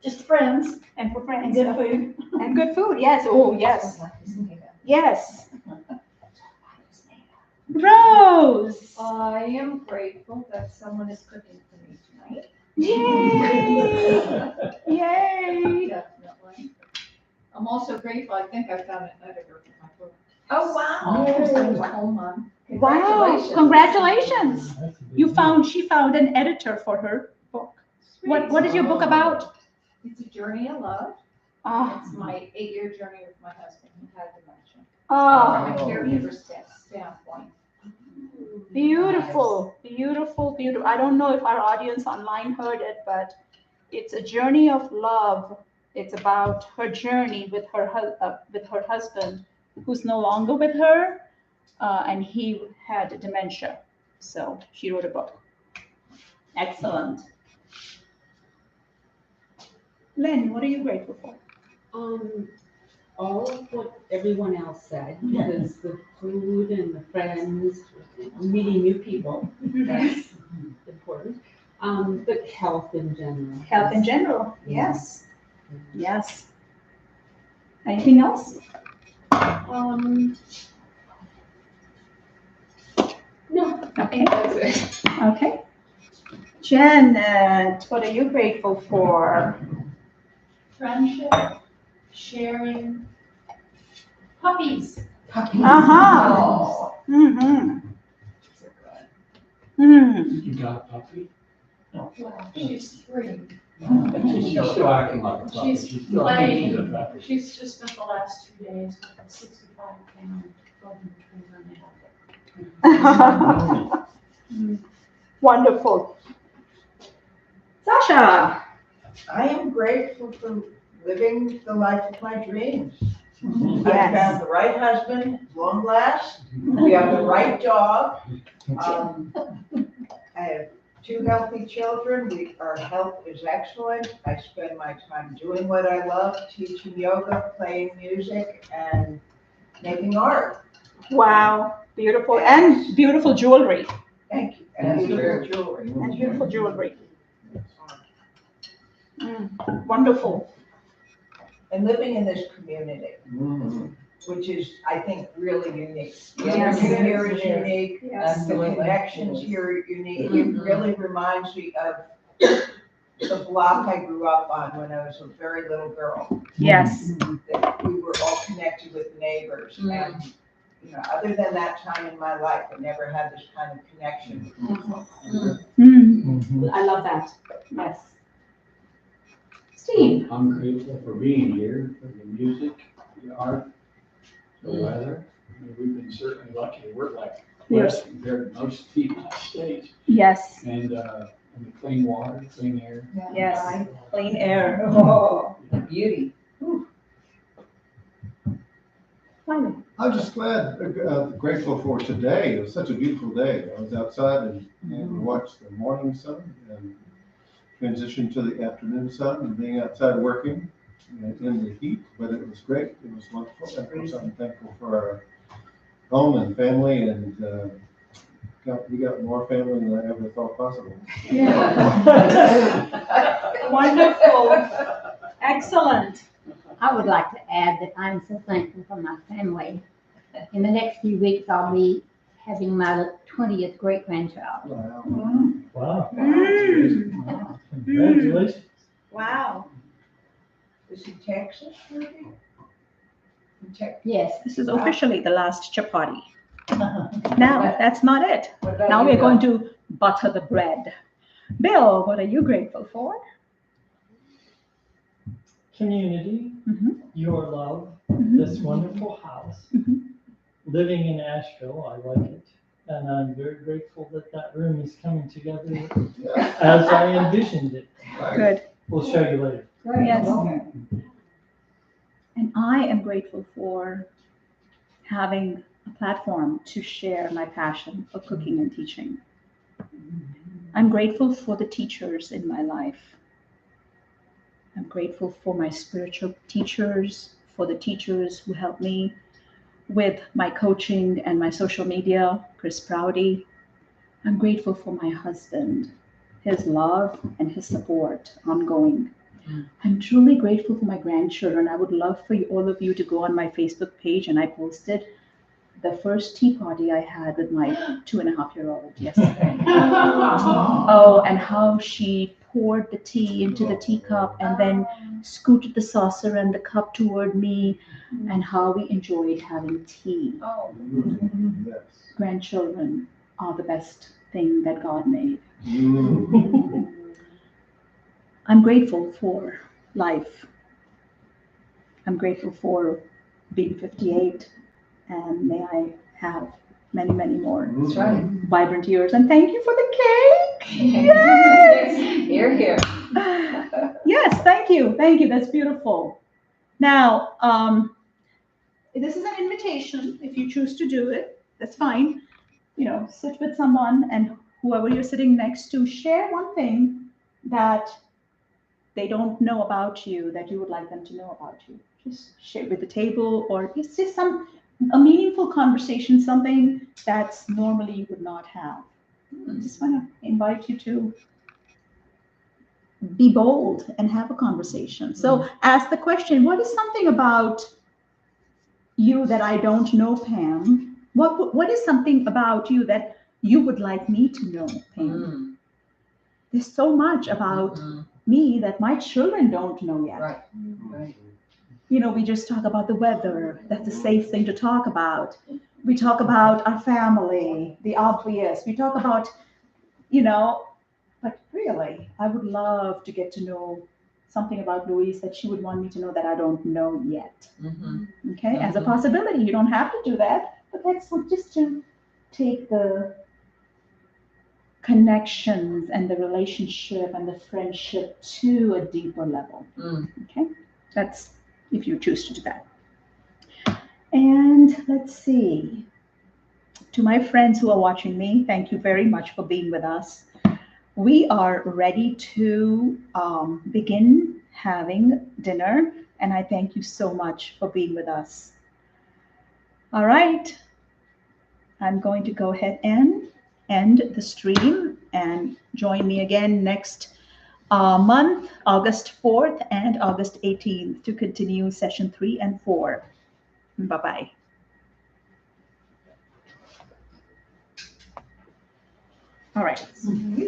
Just friends. And for friends. And good food. And good food, yes. Oh, yes. Yes. Rose. I am grateful that someone is cooking for me tonight. Yay. Yay. Definitely. I'm also grateful, I think I found an editor for my book. Oh, wow. Wow. Congratulations. She found an editor for her book. What is your book about? It's a journey of love. Oh, It's my 8-year journey with my husband who had dementia. oh, From a caregiver standpoint. beautiful, beautiful, beautiful. I don't know if our audience online heard it, but it's a journey of love. It's about her journey with her husband, who's no longer with her, and he had dementia. So she wrote a book. Excellent. Len, what are you grateful for? All of what everyone else said, because the food and the friends, meeting new people, that's important. But health in general. Health in general, yes. Yes. Anything else? No, Okay. that's it. Okay. Janet, what are you grateful for? Friendship, sharing, puppies. Uh-huh. Oh. Mm-hmm. Mm. You got a puppy? Well, she's 3. She's still acting like a puppy. She's still playing. acting like a puppy. She's just spent the last 2 days with a 65-pound golden retriever now. Wonderful. Sasha. I am grateful for living the life of my dreams. I Yes. found the right husband, long last. We have the right dog. I have 2 healthy children. Our health is excellent. I spend my time doing what I love, teaching yoga, playing music, and making art. Wow. Beautiful. And beautiful jewelry. Thank you. And beautiful jewelry. And beautiful jewelry. Wonderful. And living in this community, which is, I think, really unique. The Yes. energy here is unique. Yes. The connections here are unique. It really reminds me of the block I grew up on when I was a very little girl. Yes. That we were all connected with neighbors. And, you know, other than that time in my life, I never had this kind of connection with people. I love that. Yes. Steve? I'm grateful for being here, for the music, the art, the weather. I mean, we've been certainly lucky. We're like blessed compared to most people in the States. Yes. And the clean water, clean air. Yes. Clean air. Oh, beauty. I'm just glad, grateful for today. It was such a beautiful day. I was outside and watched the morning sun and transitioned to the afternoon sun and being outside working in the heat, but it was great. It was wonderful. And of course, I'm thankful for our home and family, and we got more family than I ever thought possible. Wonderful. Excellent. I would like to add that I'm so thankful for my family. In the next few weeks, I'll be having my 20th great-grandchild. Wow. Mm. Congratulations. Wow. Is he Texas, maybe? Yes. This is officially the last chapati. Now, that's not it. Now we're going to butter the bread. Bill, what are you grateful for? Community, your love, this wonderful house, living in Asheville, I like it. And I'm very grateful that that room is coming together as I envisioned it. Good. We'll show you later. Yes. And I am grateful for having a platform to share my passion for cooking and teaching. I'm grateful for the teachers in my life. I'm grateful for my spiritual teachers, for the teachers who helped me with my coaching and my social media, Chris Proudy. I'm grateful for my husband, his love and his support ongoing. I'm truly grateful for my grandchildren. I would love for all of you to go on my Facebook page, and I posted the first tea party I had with my 2.5-year-old yesterday. Oh, and how she poured the tea into the teacup and then scooted the saucer and the cup toward me, and how we enjoyed having tea. Oh. Yes. Grandchildren are the best thing that God made. I'm grateful for life. I'm grateful for being 58, and may I have many, many more vibrant years. And thank you for the cake. Yes. Here, here. Yes, thank you. Thank you. That's beautiful. Now, this is an invitation. If you choose to do it, that's fine. You know, sit with someone, and whoever you're sitting next to, share one thing that they don't know about you that you would like them to know about you. Just share with the table, or it's just a meaningful conversation, something that's normally you would not have. I just want to invite you to be bold and have a conversation. So ask the question, what is something about you that I don't know, Pam? What is something about you that you would like me to know, Pam? There's so much about me that my children don't know yet. Right. Right. You know, we just talk about the weather. That's a safe thing to talk about. We talk about our family, the obvious. We talk about, you know, but really, I would love to get to know something about Louise that she would want me to know that I don't know yet. Okay, as a possibility. You don't have to do that, but that's just to take the connections and the relationship and the friendship to a deeper level. Okay, that's if you choose to do that. And let's see. To my friends who are watching me, thank you very much for being with us. We are ready to begin having dinner, and I thank you so much for being with us. All right, I'm going to go ahead and end the stream, and join me again next month, August 4th and August 18th, to continue session 3 and 4. Bye-bye. All right.